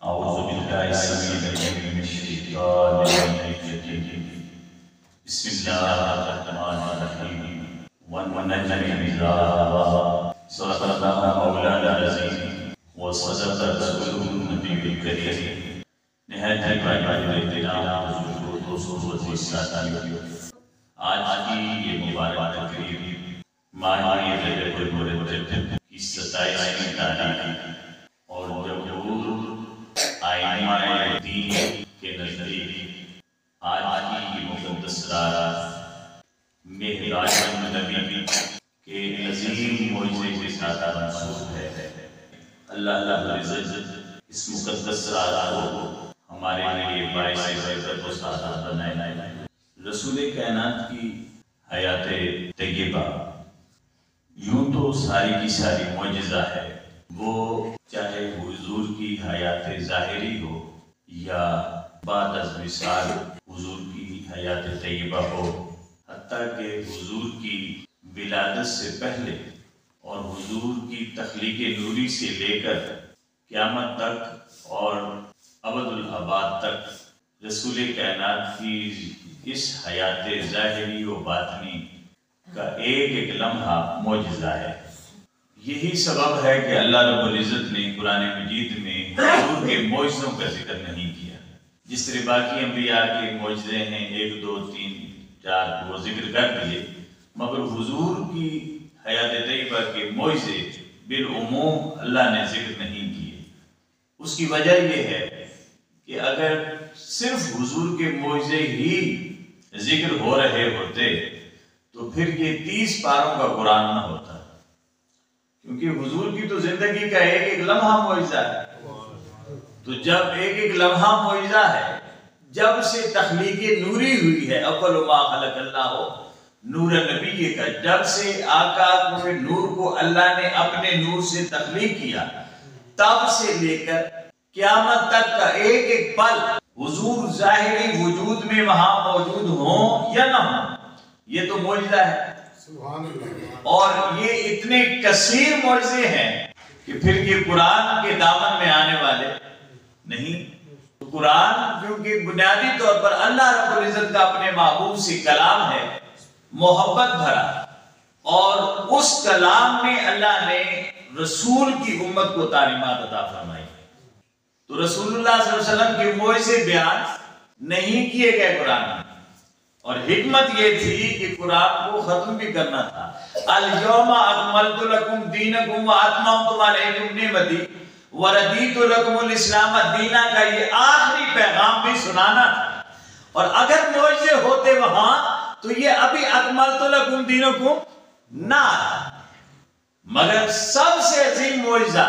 أعوذ بالله السميع العليم من الشيطان الرجيم. بسم الله الرحمن الرحيم. والنجم إذا هوى. صدق الله مولانا العظيم وصدق رسوله النبي الكريم. نہایت احترام حضور دوستوں و ساتھیوں، آج کی یہ مبارک تقریب ماہ رجب المرتب کی 27ویں تاریخ اور جمہور آئینہ دین کے نزدیک آج کی یہ مقدس رات معراج النبی کے عظیم معجزے کے ساتھ منسوب ہے۔ اللہ رب العزت اس مقدس رات کو ہمارے لیے باعث برکت و سعادت بنائے۔ رسول کائنات کی حیات طیبہ یوں تو ساری کی ساری معجزہ ہے، وہ چاہے حضور کی حیات ظاہری ہو یا بعد از وصال حضور کی حیات طیبہ ہو، حتیٰ کہ حضور کی ولادت سے پہلے اور حضور کی تخلیق نوری سے لے کر قیامت تک اور ابد الآباد تک رسول کائنات کی اس حیات ظاہری و باطنی کا ایک ایک لمحہ معجزہ ہے۔ یہی سبب ہے کہ اللہ رب العزت نے قرآن مجید میں حضور کے معجزوں کا ذکر نہیں کیا۔ جس طرح باقی انبیاء کے معجزے ہیں 1 2 3 4 وہ ذکر کر دیے، مگر حضور کی حیات طیبہ کے معجزے بالعموم اللہ نے ذکر نہیں کیے۔ اس کی وجہ یہ ہے کہ اگر صرف حضور کے معجزے ہی ذکر ہو رہے ہوتے تو پھر یہ 30 پاروں کا قرآن نہ ہوتا، کیونکہ حضور کی تو زندگی کا ایک ایک لمحہ معجزہ ہے۔ تو جب ایک ایک لمحہ معجزہ ہے، جب سے تخلیق نوری ہوئی ہے، اول ما خلق اللہ نور نبی کا، جب سے آقا کے نور کو اللہ نے اپنے نور سے تخلیق کیا، تب سے لے کر قیامت تک کا ایک ایک پل حضور ظاہری وجود میں وہاں موجود ہوں یا نہ ہوں، یہ تو معجزہ ہے۔ اور یہ اتنے کثیر معجزے ہیں کہ پھر یہ قرآن کے دامن میں آنے والے نہیں۔ قرآن کیونکہ بنیادی طور پر اللہ رب العزت کا اپنے محبوب سے کلام ہے، محبت بھرا، اور اس کلام میں اللہ نے رسول کی امت کو تعلیمات عطا فرمائی۔ تو رسول اللہ صلی اللہ علیہ وسلم کے معجزے بیان نہیں کیے گئے قرآن میں، اور حکمت یہ تھی کہ قرآن کو ختم بھی کرنا تھا۔ اليوم اکملت لکم دینکم واتممت علیکم نعمتی وردیت لکم الاسلام دینا کا یہ آخری پیغام بھی سنانا تھا، اور اگر معجزے ہوتے وہاں تو یہ ابھی اکملت لکم دینکم نہ آتا۔ مگر سب سے عظیم معجزہ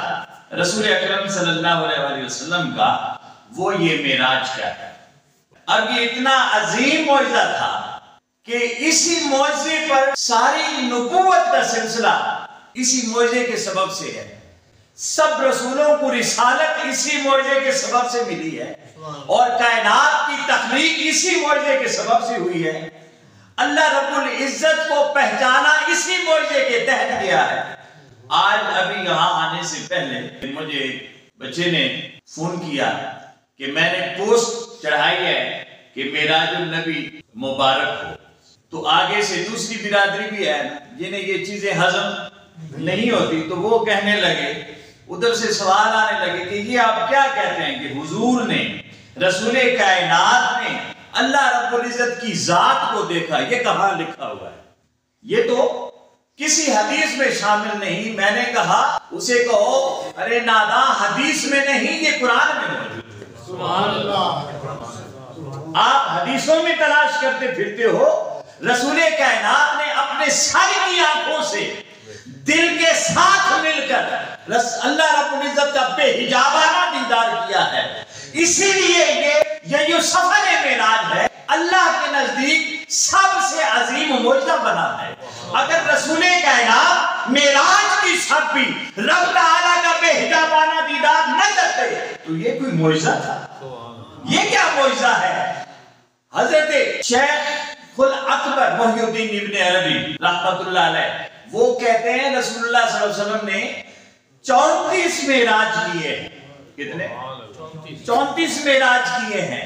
رسول اکرم صلی اللہ علیہ وسلم کا وہ یہ معراج کا ہے۔ اب یہ اتنا عظیم معجزہ تھا کہ اسی معجزے پر ساری نبوت کا سلسلہ اسی معجزے کے سبب سے ہے۔ سب رسولوں کو رسالت اسی معجزے کے سبب سے ملی ہے، اور کائنات کی تخلیق اسی معجزے کے سبب سے ہوئی ہے۔ اللہ رب العزت کو پہچانا اسی معجزے کے تحت کیا ہے۔ آج ابھی یہاں آنے سے پہلے مجھے بچے نے فون کیا کہ میں نے پوسٹ چڑھائی ہے کہ معراج النبی مبارک ہو، تو آگے سے دوسری برادری بھی ہے جنہیں یہ چیزیں ہضم نہیں ہوتی، تو وہ کہنے لگے، ادھر سے سوال آنے لگے کہ یہ آپ کیا کہتے ہیں کہ حضور نے، رسول کائنات نے اللہ رب العزت کی ذات کو دیکھا، یہ کہاں لکھا ہوا ہے؟ یہ تو کسی حدیث میں شامل نہیں۔ میں نے کہا اسے کہو ارے ناداں، حدیث میں نہیں، یہ قرآن میں موجود ہے۔ سبحان اللہ۔ آپ حدیثوں میں تلاش کرتے پھرتے ہو، رسول کائنات نے اپنے سر کی آنکھوں سے دل کے ساتھ مل کر اللہ رب العزت کا بے حجابانہ دیدار کیا ہے۔ اسی لیے یہ جو سفر معراج ہے اللہ کے نزدیک سب سے عظیم معجزہ بنا ہے۔ اگر رسول کائنات معراج کی شب بھی رب تعالیٰ کا بے حجابانہ دیدار نہ کرتے تو یہ کوئی معجزہ تھا؟ یہ کیا معجزہ ہے؟ حضرت شیخ الاکبر محی الدین ابن عربی رحمت اللہ علیہ وہ کہتے ہیں رسول اللہ صلی اللہ علیہ وسلم نے 34 معراج کیے، کتنے؟ 34 معراج کیے ہیں،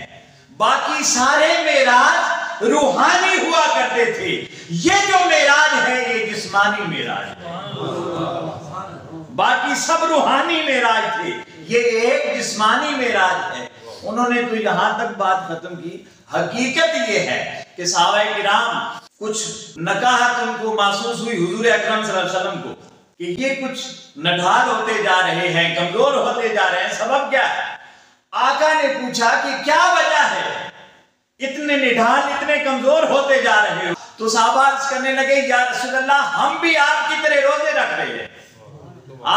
باقی سارے معراج روحانی ہوا کرتے تھے، یہ جو معراج ہے یہ جسمانی معراج ہے، باقی سب روحانی معراج تھے، یہ ایک جسمانی معراج ہے۔ انہوں نے تو یہاں تک بات ختم کی، حقیقت یہ ہے کہ صحابہ کرام کچھ نکاہت ان کو محسوس ہوئی حضور اکرم صلی اللہ علیہ وسلم کو کہ یہ کچھ نڈھال ہوتے جا رہے ہیں، کمزور ہوتے جا رہے ہیں، سبب کیا ہے؟ آقا نے پوچھا کہ کیا وجہ ہے اتنے نڈھال اتنے کمزور ہوتے جا رہے ہو؟ تو صحابہ عرض کرنے لگے یا رسول اللہ ہم بھی آپ کی طرح روزے رکھ رہے ہیں۔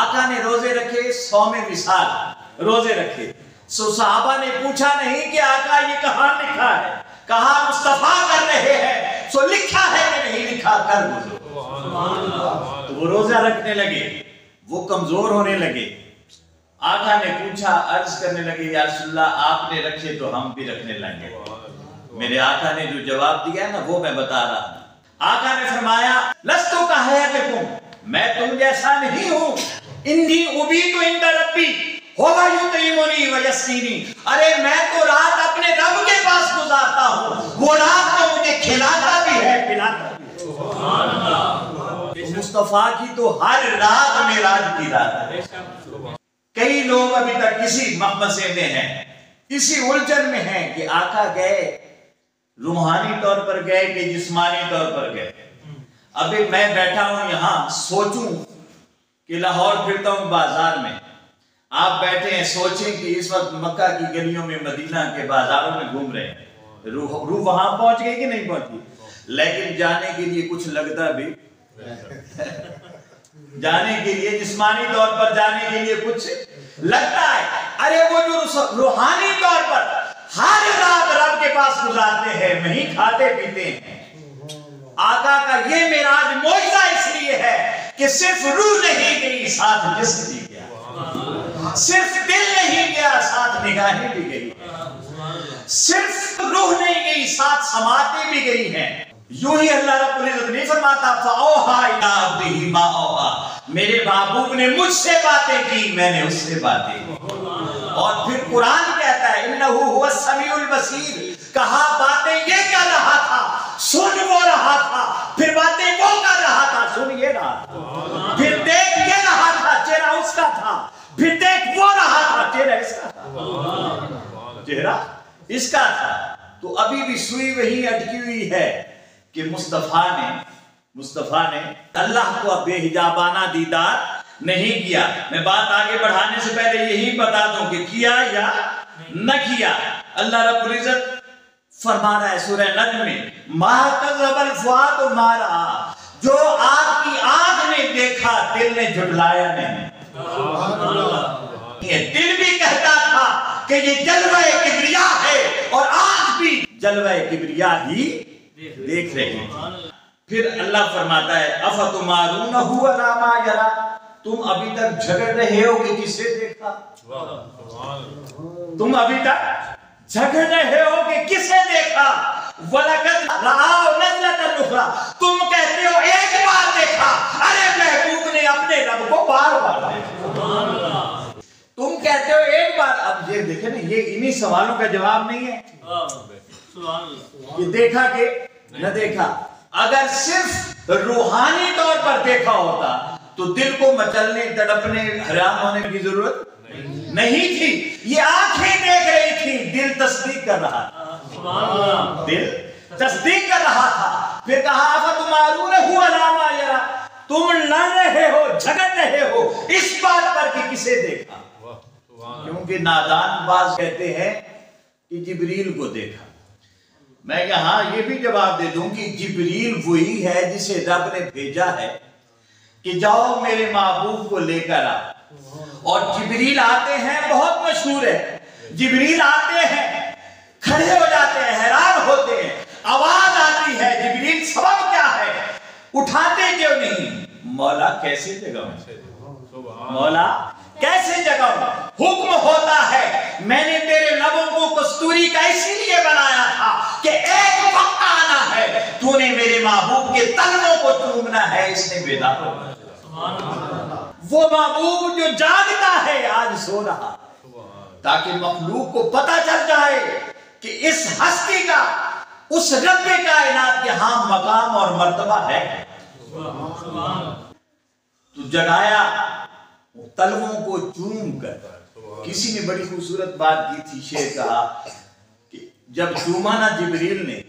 آقا نے روزے رکھے، صوم وصال روزے رکھے۔ سو صحابہ نے پوچھا نہیں کہ آقا یہ کہاں لکھا ہے، کہاں مصطفیٰ کر رہے ہیں، سو لکھا ہے کہ نہیں لکھا، کر گزرو۔ تو وہ روزہ رکھنے لگے، وہ کمزور ہونے لگے۔ آقا نے پوچھا، عرض کرنے لگے یا رسول اللہ آپ نے رکھے تو ہم بھی رکھنے لگے۔ میرے آقا نے جو جواب دیا نا وہ میں بتا رہا ہوں۔ آقا نے فرمایا لستو کہیتکم، میں تم جیسا نہیں ہوں، انی ابیت عند ربی ہوا یطعمنی ویسقینی، ارے میں تو رات اپنے رب کے پاس گزارتا ہوں، وہ رات تو مجھے کھلاتا بھی ہے پلاتا بھی ہے۔ سبحان اللہ۔ مصطفیٰ کی تو ہر رات معراج کی رات ہے۔ کئی لوگ ابھی تک اسی مقمصے میں ہیں، اسی الجھن میں ہیں کہ آقا گئے روحانی طور پر گئے کہ جسمانی طور پر گئے۔ ابھی میں بیٹھا ہوں یہاں سوچوں کہ لاہور پھرتا ہوں بازار میں، آپ بیٹھے ہیں سوچیں کہ اس وقت مکہ کی گلیوں میں مدینہ کے بازاروں میں گھوم رہے ہیں، روح وہاں پہنچ گئی کہ نہیں پہنچی؟ لیکن جانے کے لیے کچھ لگتا بھی جانے کے لیے جسمانی طور پر جانے کے لیے کچھ لگتا ہے۔ ارے وہ جو روحانی طور پر ہر رات رب کے پاس گزارتے ہیں، وہیں کھاتے پیتے ہیں۔ آقا کا یہ معراج معجزہ اس لیے ہے کہ صرف روح نہیں گئی ساتھ جسم بھی گیا، صرف دل نہیں گیا ساتھ نگاہیں بھی گئی، صرف روح نہیں گئی ساتھ سماعتیں بھی گئی ہیں۔ یوں ہی اللہ رب العزت نہیں فرماتا فَأَوْحَىٰ إِلَىٰ عَبْدِهِ مَا أَوْحَىٰ، میرے محبوب نے مجھ سے باتیں کی، میں نے اس سے باتیں کی۔ اور پھر قرآن کہتا ہے إِنَّهُ هُوَ السَّمِيعُ الْبَصِيرُ، کہا باتیں یہ کر رہا تھا، سن وہ رہا تھا، پھر باتیں وہ کر رہا تھا، سن یہ رہا تھا، پھر دیکھ یہ رہا تھا، چہرہ اس کا تھا، پھر دیکھ وہ رہا تھا، چہرہ اس کا تھا، چہرہ اس کا تھا۔ تو ابھی بھی سوئی وہی اٹکی ہوئی ہے کہ مصطفیٰ نے اللہ کو بے حجابانہ دیدار نہیں کیا۔ میں بات آگے بڑھانے سے پہلے یہی بتا دوں کہ کیا یا نہ کیا۔ اللہ رب العزت فرما رہا ہے سورہ نجم میں ما کذب الفؤاد ما رأى، جو آپ کی آنکھ نے دیکھا دل نے جھٹلایا نہیں۔ یہ دل بھی کہتا تھا کہ یہ جلوہ کبریا ہے اور آنکھ بھی جلوہ کبریا ہی دیکھ رہی تھی۔ پھر اللہ فرماتا ہے افتمارونہ علی ما یری، تم ابھی تک جھگڑ رہے ہو کہ کسے دیکھا، تم ابھی تک جھگڑ رہے ہو کہ کسے دیکھا۔ وَلَقَدْ رَآهُ نَزْلَةً أُخْرَىٰ، تم کہتے ہو ایک بار دیکھا، ارے محبوب نے اپنے رب کو بار بار دیکھا۔ تم کہتے ہو ایک بار، اب یہ دیکھیں نا، یہ انہی سوالوں کا جواب نہیں ہے کہ دیکھا کہ نہ دیکھا۔ اگر صرف روحانی طور پر دیکھا ہوتا تو دل کو مچلنے تڑپنے حیران ہونے کی ضرورت نہیں تھی۔ یہ آنکھیں دیکھ رہی تھی، دل تصدیق کر رہا تھا، دل تصدیق کر رہا تھا۔ پھر کہا افتمارونہ علی ما یری، تم لڑ رہے ہو، جھگڑ رہے ہو اس بات پر کہ کسے دیکھا، کیونکہ نادان باز کہتے ہیں کہ جبریل کو دیکھا۔ میں یہاں یہ بھی جواب دے دوں کہ جبریل وہی ہے جسے رب نے بھیجا ہے کہ جاؤ میرے محبوب کو لے کر آ۔ اور جبریل آتے ہیں، بہت مشہور ہے، جبریل آتے ہیں کھڑے ہو جاتے ہیں، حیران ہوتے ہیں، آواز آتی ہے، جبریل سبب کیا ہے، اٹھاتے کیوں نہیں؟ مولا کیسے جگاؤں، مولا کیسے جگاؤں؟ حکم ہوتا ہے میں نے تیرے لبوں کو کستوری کا اسی لیے بنایا تھا کہ ایک وقت آنا ہے تو نے میرے محبوب کے تلووں کو چومنا ہے، اس نے بیدار ہونا۔ وہ محبوب جو جاگتا ہے آج سو رہا، تاکہ مخلوق کو پتہ چل جائے کہ اس ہستی کا اس رب کائنات کے ہاں مقام اور مرتبہ ہے۔ تو جگایا تلووں کو چوم کر۔ کسی نے بڑی خوبصورت بات کی تھی، شعر کہا کہ جب چوما نا جبریل نے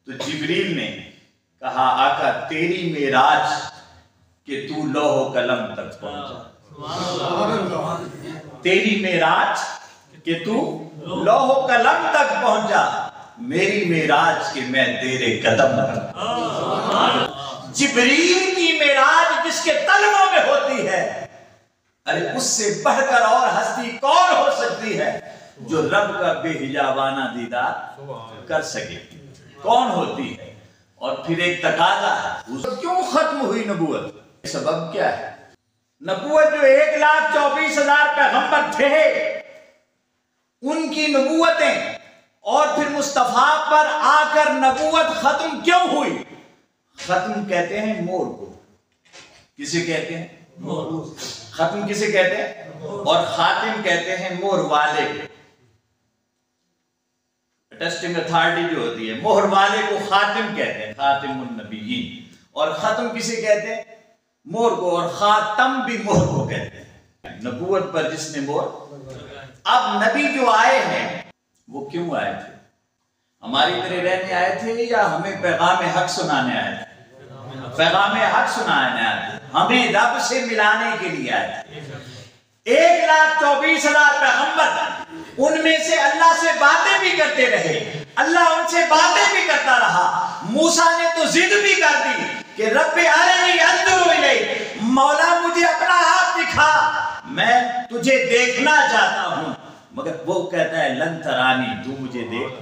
تو جبریل نے کہا آقا تیری معراج کہ تو لوح و قلم تک پہنچا، تیری معراج کہ تو لوح و قلم تک پہنچا، میری معراج کہ میں تیرے قدم تک۔ جبریل کی معراج جس کے تلووں میں ہوتی ہے، ارے اس سے بڑھ کر اور ہستی کون ہو سکتی ہے جو رب کا بے حجابانہ دیدار کر سکے؟ کون ہوتی ہے؟ اور پھر ایک تقاضا ہے، کیوں ختم ہوئی نبوت؟ سبب کیا ہے؟ نبوت جو 1,24,000 پیغمبر تھے، ان کی نبوتیں اور پھر مصطفیٰ پر آ کر نبوت ختم کیوں ہوئی؟ ختم کہتے ہیں مور کو، کسے کہتے ہیں؟ ختم کسے کہتے ہیں؟ اور خاتم کہتے ہیں مہر والے کو۔ ٹیسٹنگ اتھارٹی جو ہوتی ہے، مہر والے کو خاتم کہتے ہیں، خاتم النبیین۔ اور ختم کسے کہتے ہیں؟ مہر کو، اور خاتم بھی مہر کو کہتے ہیں، نبوت پر جس نے مہر۔ اب نبی جو آئے ہیں وہ کیوں آئے تھے؟ ہماری طرح رہنے آئے تھے یا ہمیں پیغام حق سنانے آئے تھے؟ پیغام حق سنانے آئے تھے، ہمیں رب سے ملانے کے لیے آئے تھے۔ 1,24,000 پیغمبر، ان میں سے اللہ سے باتیں بھی کرتے رہے، اللہ ان سے باتیں بھی کرتا رہا۔ موسیٰ نے تو ضد بھی کر دی کہ رب ارنی انظر الیک، مولا مجھے اپنا ہاتھ دکھا، میں تجھے دیکھنا چاہتا ہوں، مگر وہ کہتا ہے لن ترانی، تو مجھے دیکھ۔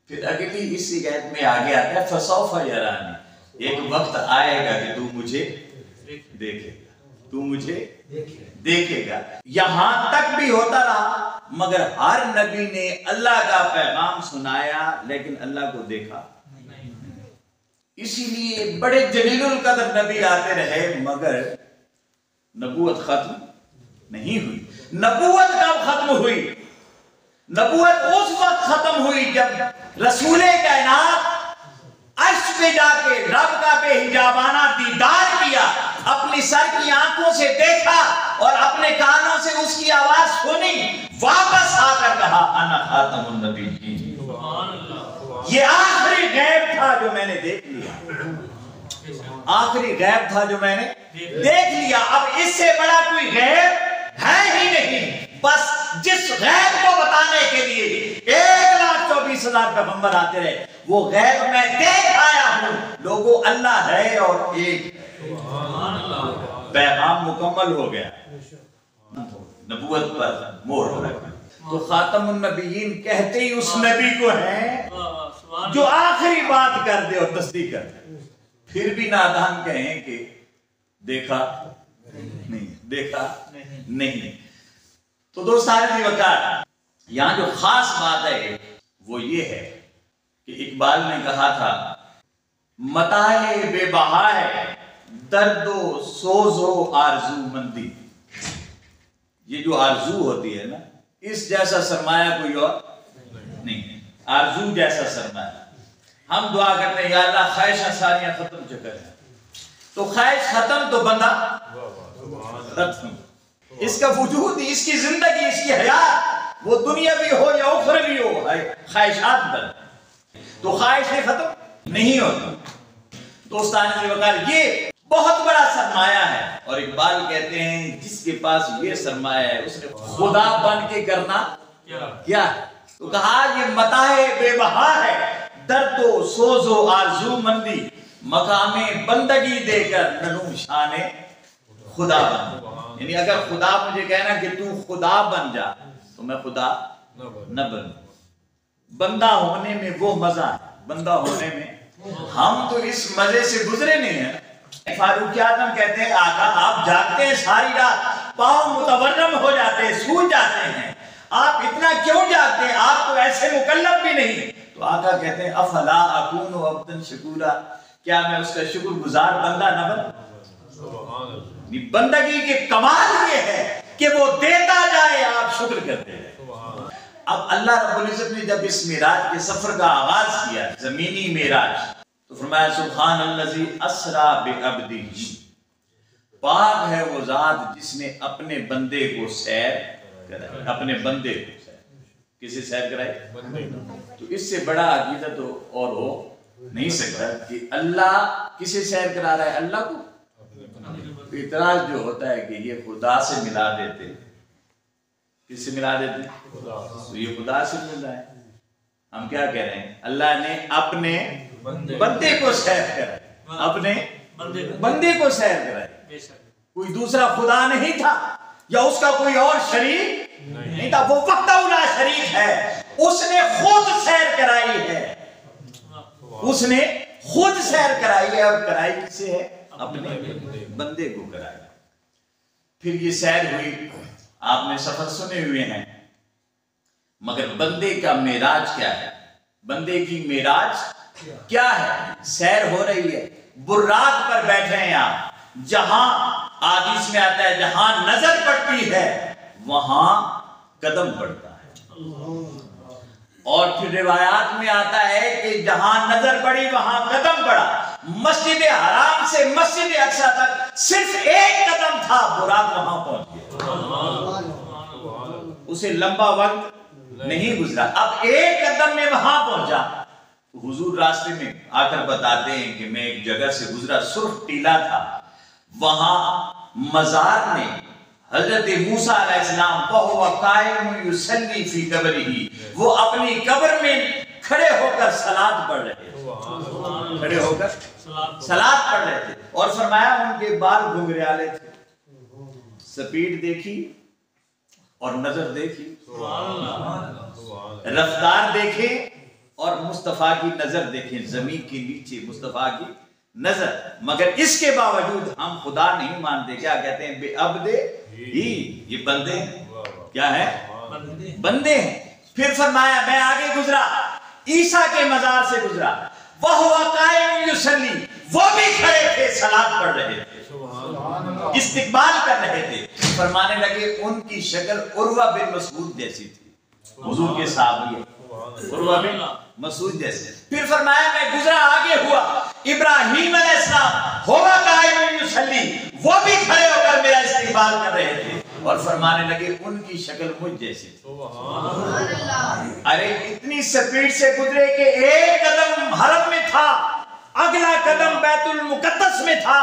پھر اگلی اسی آیت میں آگے آتا ہے فسوف یرانی، ایک وقت آئے گا کہ تو مجھے دیکھے گا، تو مجھے دیکھے گا۔ یہاں تک بھی ہوتا رہا، مگر ہر نبی نے اللہ کا پیغام سنایا لیکن اللہ کو دیکھا۔ اسی لیے بڑے جلیل القدر نبی آتے رہے مگر نبوت ختم نہیں ہوئی۔ نبوت کب ختم ہوئی؟ نبوت اس وقت ختم ہوئی جب رسول کائنات عرش پہ جا کے رب کا بے حجابانہ دیدار کیا، اپنی سر کی آنکھوں سے دیکھا اور اپنے کانوں سے اس کی آواز سنی، واپس آ کر کہا انا خاتم النبیین۔ یہ آخری غیب تھا جو میں نے دیکھ لیا، آخری غیب تھا جو میں نے دیکھ لیا۔ اب اس سے بڑا کوئی غیب ہے ہی نہیں۔ بس جس غیب کو بتانے کے لیے 1,24,000 پیغمبر آتے رہے، وہ غیب میں دیکھ آیا ہوں۔ لوگوں اللہ ہے اور ایک، پیغام مکمل ہو گیا، نبوت پر مہر ہو گئی۔ تو خاتم النبیین کہتے ہی اس نبی کو ہیں جو آخری بات کر دے اور تصدیق کر دے۔ پھر بھی نادان کہیں کہ دیکھا نہیں، دیکھا نہیں۔ تو دوستان وقار، یہاں جو خاص بات ہے وہ یہ ہے کہ اقبال نے کہا تھا متاع بے بہا ہے درد و سوز و آرزو مندی۔ یہ جو آرزو ہوتی ہے نا، اس جیسا سرمایہ کوئی اور نہیں ہے، آرزو جیسا سرمایہ۔ ہم دعا کرتے ہیں یا اللہ خواہشاں ساریاں ختم چکر ہیں، تو خواہش ختم تو بندہ ختم۔ اس کا وجود، اس کی زندگی، اس کی حیات، وہ دنیاوی ہو یا اخروی ہو، خواہشات بن، تو خواہشیں ختم نہیں ہوتی۔ دوستان وقار، یہ بہت بڑا سرمایہ ہے، اور اقبال کہتے ہیں جس کے پاس یہ سرمایہ ہے اس نے خدا بن کے کرنا کیا ہے؟ تو کہا یہ متاع بے بہا ہے درد و سوز و آرزو مندی، مقام بندگی دے کر ننو شان خدا بن۔ یعنی اگر خدا مجھے کہنا کہ تو خدا بن جا تو میں خدا نہ بنوں۔ بندہ ہونے میں وہ مزہ ہے، بندہ ہونے میں ہم تو اس مزے سے گزرے نہیں ہیں۔ فاروق اعظم کہتے ہیں آقا آپ جاگتے ہیں ساری رات، پاؤں متورم ہو جاتے ہیں، سوج جاتے ہیں، آپ اتنا کیوں جاگتے ہیں؟ آپ تو ایسے مکلف بھی نہیں۔ تو آقا کہتے ہیں افلا اکون عبدا شکورا، کیا میں اس کا شکر گزار بندہ نہ بن؟ بندگی کے کمال یہ ہے کہ وہ دیتا جائے آپ شکر کرتے ہیں۔ اب اللہ رب العزت نے جب اس معراج کے سفر کا آغاز کیا، زمینی معراج، تو فرمایا سبحان الذی اسرا بعبدہ، پاک ہے وہ ذات جس نے اپنے بندے کو سیر کرائی، اپنے بندے کو سیر، کسے سیر کرائی؟ تو اس سے بڑا عقیدہ تو اور ہو نہیں سکتا کہ اللہ کسے سیر کرا رہا ہے؟ اللہ کو۔ اعتراض جو ہوتا ہے کہ یہ خدا سے ملا دیتے، کس سے ملا دیتے؟ تو یہ خدا سے مل رہا ہے۔ ہم کیا کہہ رہے ہیں؟ اللہ نے اپنے بندے کو سیر کرائی، اپنے بندے کو سیر کرائی، کوئی دوسرا خدا نہیں تھا یا اس کا کوئی اور شریک نہیں تھا، وہ وحدہ لا شریک ہے، اس نے خود سیر کرائی ہے، اس نے خود سیر کرائی ہے، اور کرائی کسے ہے؟ اپنے بندے کو کرائی۔ پھر یہ سیر ہوئی، آپ نے سفر سنے ہوئے ہیں، مگر بندے کا معراج کیا ہے؟ بندے کی معراج کیا ہے؟ سیر ہو رہی ہے، براق پر بیٹھے ہیں آپ، جہاں حدیث میں آتا ہے جہاں نظر پڑتی ہے وہاں قدم پڑتا ہے، اور پھر روایات میں آتا ہے کہ جہاں نظر پڑی وہاں قدم پڑا۔ مسجد حرام سے مسجد اقصی تک صرف ایک قدم تھا، براق وہاں پہنچ گیا، اسے لمبا وقت نہیں گزرا، اب ایک قدم میں وہاں پہنچا۔ حضور راستے میں آ کر بتاتے ہیں کہ میں ایک جگہ سے گزرا، سرخ ٹیلا تھا، وہاں مزار نے حضرت موسیٰ علیہ السلام وَهُوَ قَائِمٌ يُصَلِّي فِي قَبْرِهِ، وہ اپنی قبر میں کھڑے ہو کر صلاۃ پڑھ رہے تھے، کھڑے ہو کر صلاۃ پڑھ رہے تھے، اور فرمایا ان کے بال گھنگریالے تھے۔ سپیڈ دیکھی اور نظر دیکھی، رفتار دیکھیں اور مصطفیٰ کی نظر دیکھیں، زمین کے نیچے مصطفیٰ کی نظر، مگر اس کے باوجود ہم خدا نہیں مانتے، کیا کہتے ہیں؟ بے عبدہ ہی، یہ بندے ہیں، کیا ہے؟ بندے ہیں۔ پھر فرمایا میں آگے گزرا، عیسیٰ کے مزار سے گزرا، وَهُوَ قَائِمٌ يُصَلِّي، وہ بھی کھڑے تھے، صلاۃ پڑھ رہے تھے، استقبال کر رہے تھے۔ فرمانے لگے ان کی شکل عروہ بن مسعود جیسی تھی، حضور کے صحابی عروہ بن مسعود جیسے۔ پھر فرمایا میں گزرا، آگے ہوا، ابراہیم علیہ السلام ہوا قائم یصلی، وہ بھی کھڑے ہو کر میرا استقبال کر رہے تھے، اور فرمانے لگے ان کی شکل مجھ جیسی تھی۔ ارے اتنی سپیڈ سے گزرے کہ ایک قدم حرم میں تھا، اگلا قدم بیت المقدس میں تھا،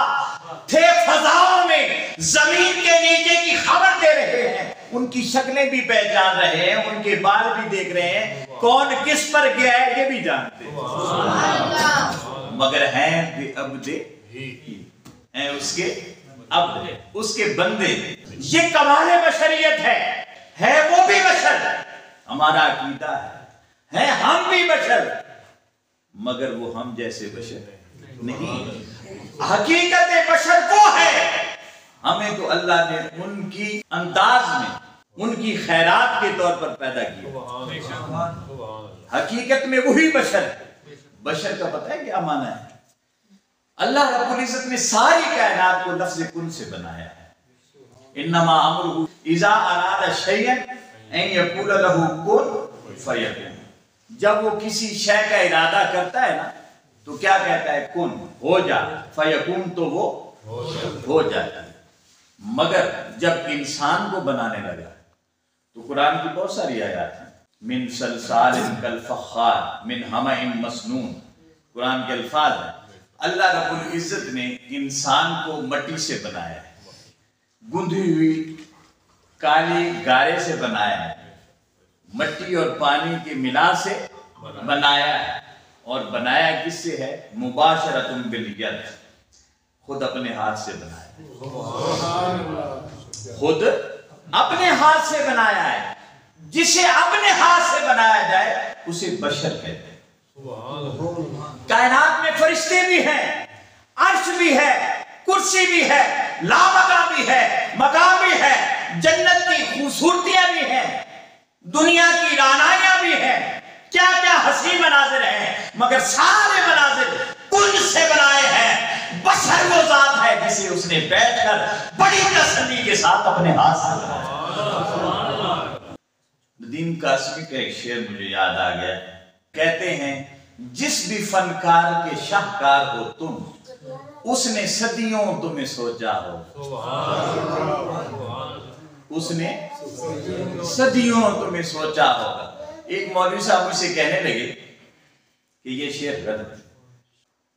تھے فضاؤں میں، زمین کے نیچے کی خبر دے رہے ہیں، ان کی شکلیں بھی پہچان رہے ہیں، ان کے بال بھی دیکھ رہے ہیں، کون کس پر گیا ہے یہ بھی جانتے ہیں، مگر ہیں بے عبدے ہیں اس کے عبد، اس کے بندے۔ یہ کمال بشریت ہے وہ بھی بشر، ہمارا عقیدہ ہے ہم بھی بشر، مگر وہ ہم جیسے بشر نہیں، حقیقت بشر وہ ہے، ہمیں تو اللہ نے ان کی انداز میں، ان کی خیرات کے طور پر پیدا کیا، حقیقت میں وہی بشر ہے۔ بشر کا پتہ ہے کیا معنی ہے؟ اللہ رب العزت نے ساری کائنات کو لفظ کن سے بنایا ہے، انما امرہ اذا اراد شیئا ان یقول له کن فیکون، جب وہ کسی شے کا ارادہ کرتا ہے نا تو کیا کہتا ہے؟ کن، ہو جا، فیکون تو وہ ہو جاتا ہے۔ مگر جب انسان کو بنانے لگا تو قرآن کی بہت ساری آیات ہیں، من سلسال کالفخار من حمأ مسنون، قرآن کے الفاظ ہیں۔ اللہ رب العزت نے انسان کو مٹی سے بنایا ہے، گندھی ہوئی کالی گارے سے بنایا ہے، مٹی اور پانی کے ملا سے بنایا ہے، اور بنایا کس سے ہے؟ مباشرۃ بالید، خود اپنے ہاتھ سے بنایا، خود اپنے ہاتھ سے بنایا ہے۔ جسے اپنے ہاتھ سے بنایا جائے اسے بشر کہتے ہیں۔ کائنات میں فرشتے بھی ہیں، عرش بھی ہے، کرسی بھی ہے، لامکان بھی ہے، مقام بھی ہے، جنت کی خوبصورتیاں بھی ہیں، دنیا کی رعنائیاں بھی ہیں، کیا کیا حسین مناظر ہیں، مگر سارے مناظر کن سے بنائے ہیں، بشر وہ ذات ہے جسے اس نے بیٹھ کر بڑی تسلی کے ساتھ اپنے ہاتھ سے بنایا۔ ندیم قاسمی کا ایک شعر مجھے یاد آ گیا، کہتے ہیں جس بھی فنکار کے شاہکار ہو تم، اس نے صدیوں تمہیں سوچا ہو، اس نے صدیوں تمہیں سوچا ہوگا۔ ایک مولوی صاحب مجھ سے کہنے لگے کہ یہ شعر غلط ہے،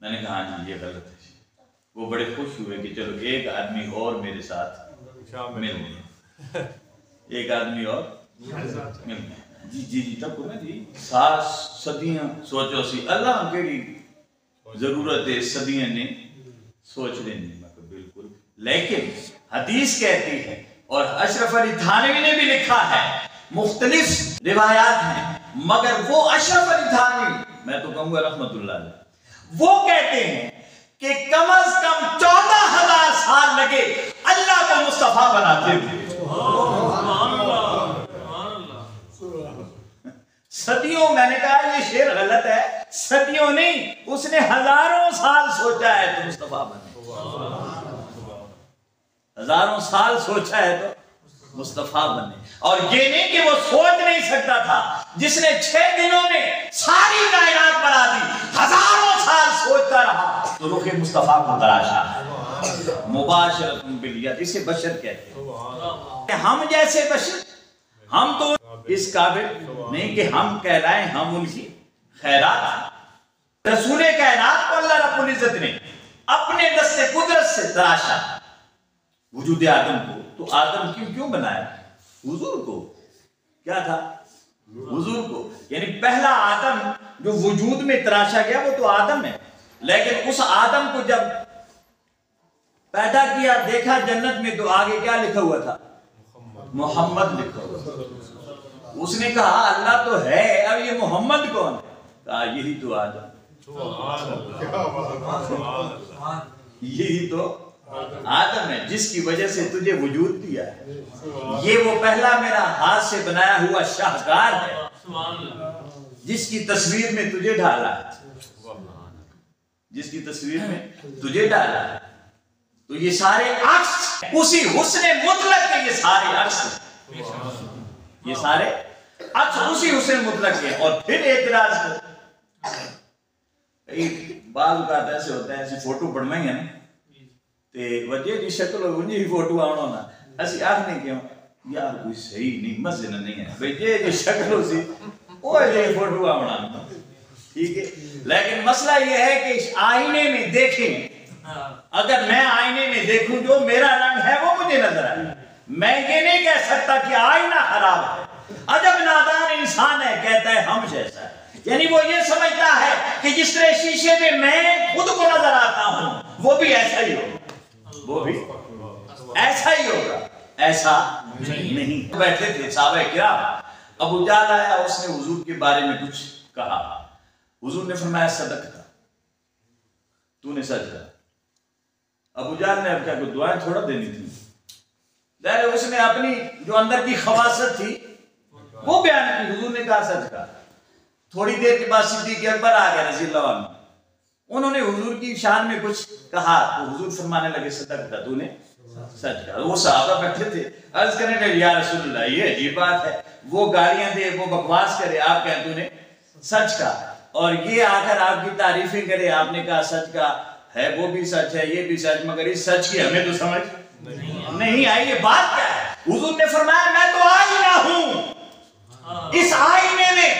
میں نے کہا ہاں جی یہ غلط ہے۔ وہ بڑے خوش ہوئے کہ چلو ایک آدمی اور میرے ساتھ مل گیا، ایک آدمی اور مل گیا۔ جی تب نا جی ساس صدیاں سوچو سی اللہ کے لیے ضرورت ہے، صدیاں نے سوچ لینی، بالکل۔ لیکن حدیث کہتی ہے اور اشرف علی تھانوی نے بھی لکھا ہے، مختلف روایات ہیں، مگر وہ اشرف علی تھانوی، میں تو کہوں گا رحمت اللہ علیہ، وہ کہتے ہیں کہ کم از کم 14,000 سال لگے اللہ کو مصطفیٰ بناتے ہوئے۔ صدیوں، میں نے کہا یہ شعر غلط ہے، صدیوں نہیں، اس نے ہزاروں سال سوچا ہے تو مصطفیٰ بنے، ہزاروں سال سوچا ہے تو مصطفیٰ بنے۔ اور یہ نہیں کہ وہ سوچ نہیں سکتا تھا، جس نے 6 دنوں میں ساری کائنات بنا دی، ہزاروں سال سوچتا رہا تو رخ مصطفیٰ کو تراشا ہے۔ مباشرۃ بالید، اسے بشر کہتے ہیں۔ ہم جیسے بشر، ہم تو اس قابل نہیں کہ ہم کہلائیں ہم ان کی خیرات۔ رسول کائنات کو اللہ رب العزت نے اپنے دست قدرت سے تراشا، وجود آدم کو۔ تو آدم کیوں بنایا؟ حضور کو۔ کیا تھا؟ حضور کو، یعنی پہلا آدم جو وجود میں تراشا گیا وہ تو آدم ہے، لیکن اس آدم کو جب پیدا کیا دیکھا جنت میں تو آگے کیا لکھا ہوا تھا؟ محمد لکھا ہوا تھا۔ اس نے کہا اللہ تو ہے، اب یہ محمد کون ہے؟ کہا یہی تو آدم، یہی تو آدم ہے جس کی وجہ سے تجھے وجود دیا ہے۔ یہ وہ پہلا میرا ہاتھ سے بنایا ہوا شاہکار ہے جس کی تصویر میں تجھے ڈالا ہے، جس کی تصویر میں تجھے ڈالا ہے۔ تو یہ سارے عکس اسی حسن مطلق کے، یہ سارے عکس، یہ سارے عکس اسی حسن مطلق کے۔ اور پھر اعتراض کر، بعض اوقات ایسے ہوتا ہے، ایسی فوٹو بنوائی ہے نا تے وجہ دی شکل ہو انجی فوٹو آنا ہونا، اسی آخنے کیوں یار کوئی صحیح نہیں، مزے نہیں ہے بھئی جے دی شکل ہو سی وہ جے فوٹو آنا، ٹھیک ہے۔ لیکن مسئلہ یہ ہے کہ آئینے میں دیکھیں، اگر میں آئینے میں دیکھوں جو میرا رنگ ہے وہ مجھے نظر آئے، میں یہ نہیں کہہ سکتا کہ آئینہ خراب ہے۔ عجب نادان انسان ہے کہتا ہے ہم جیسا ہے، یعنی وہ یہ سمجھتا ہے کہ جس طرح شیشے میں میں خود کو نظر آتا ہوں وہ بھی ایسا ہی ہوگا، وہ بھی ایسا ہی ہوگا۔ ایسا نہیں۔ بیٹھے تھے صحابہ کرام، ابو جہل آیا، اس نے حضور کے بارے میں کچھ کہا، حضور نے فرمایا صدقتا، تو نے سچ کہا۔ ابو جہل نے اب کیا کوئی دعائیں تھوڑا دینی تھی، ظاہر اس نے اپنی جو اندر کی خواصت تھی وہ بیان کی، حضور نے کہا سچ کہا۔ تھوڑی دیر کے بعد صدیق اکبر آ گیا رضی اللہ عنہ، انہوں نے حضور کی شان میں کچھ کہا تو حضور فرمانے لگے صدقتا، تو نے سچ کہا۔ وہ صحابہ بیٹھے تھے، عرض کرنے لگے یا رسول اللہ یہ عجیب بات ہے، وہ گالیاں دے، وہ بکواس کرے، آپ کہیں تو نے سچ کہا، اور یہ آ کر آپ کی تعریفیں کرے، آپ نے کہا سچ کہا ہے، وہ بھی سچ ہے، یہ بھی سچ، مگر اس سچ کی ہمیں تو سمجھ نہیں آئی، یہ بات کیا ہے؟ حضور نے فرمایا میں تو آئینہ ہوں، اس آئینے میں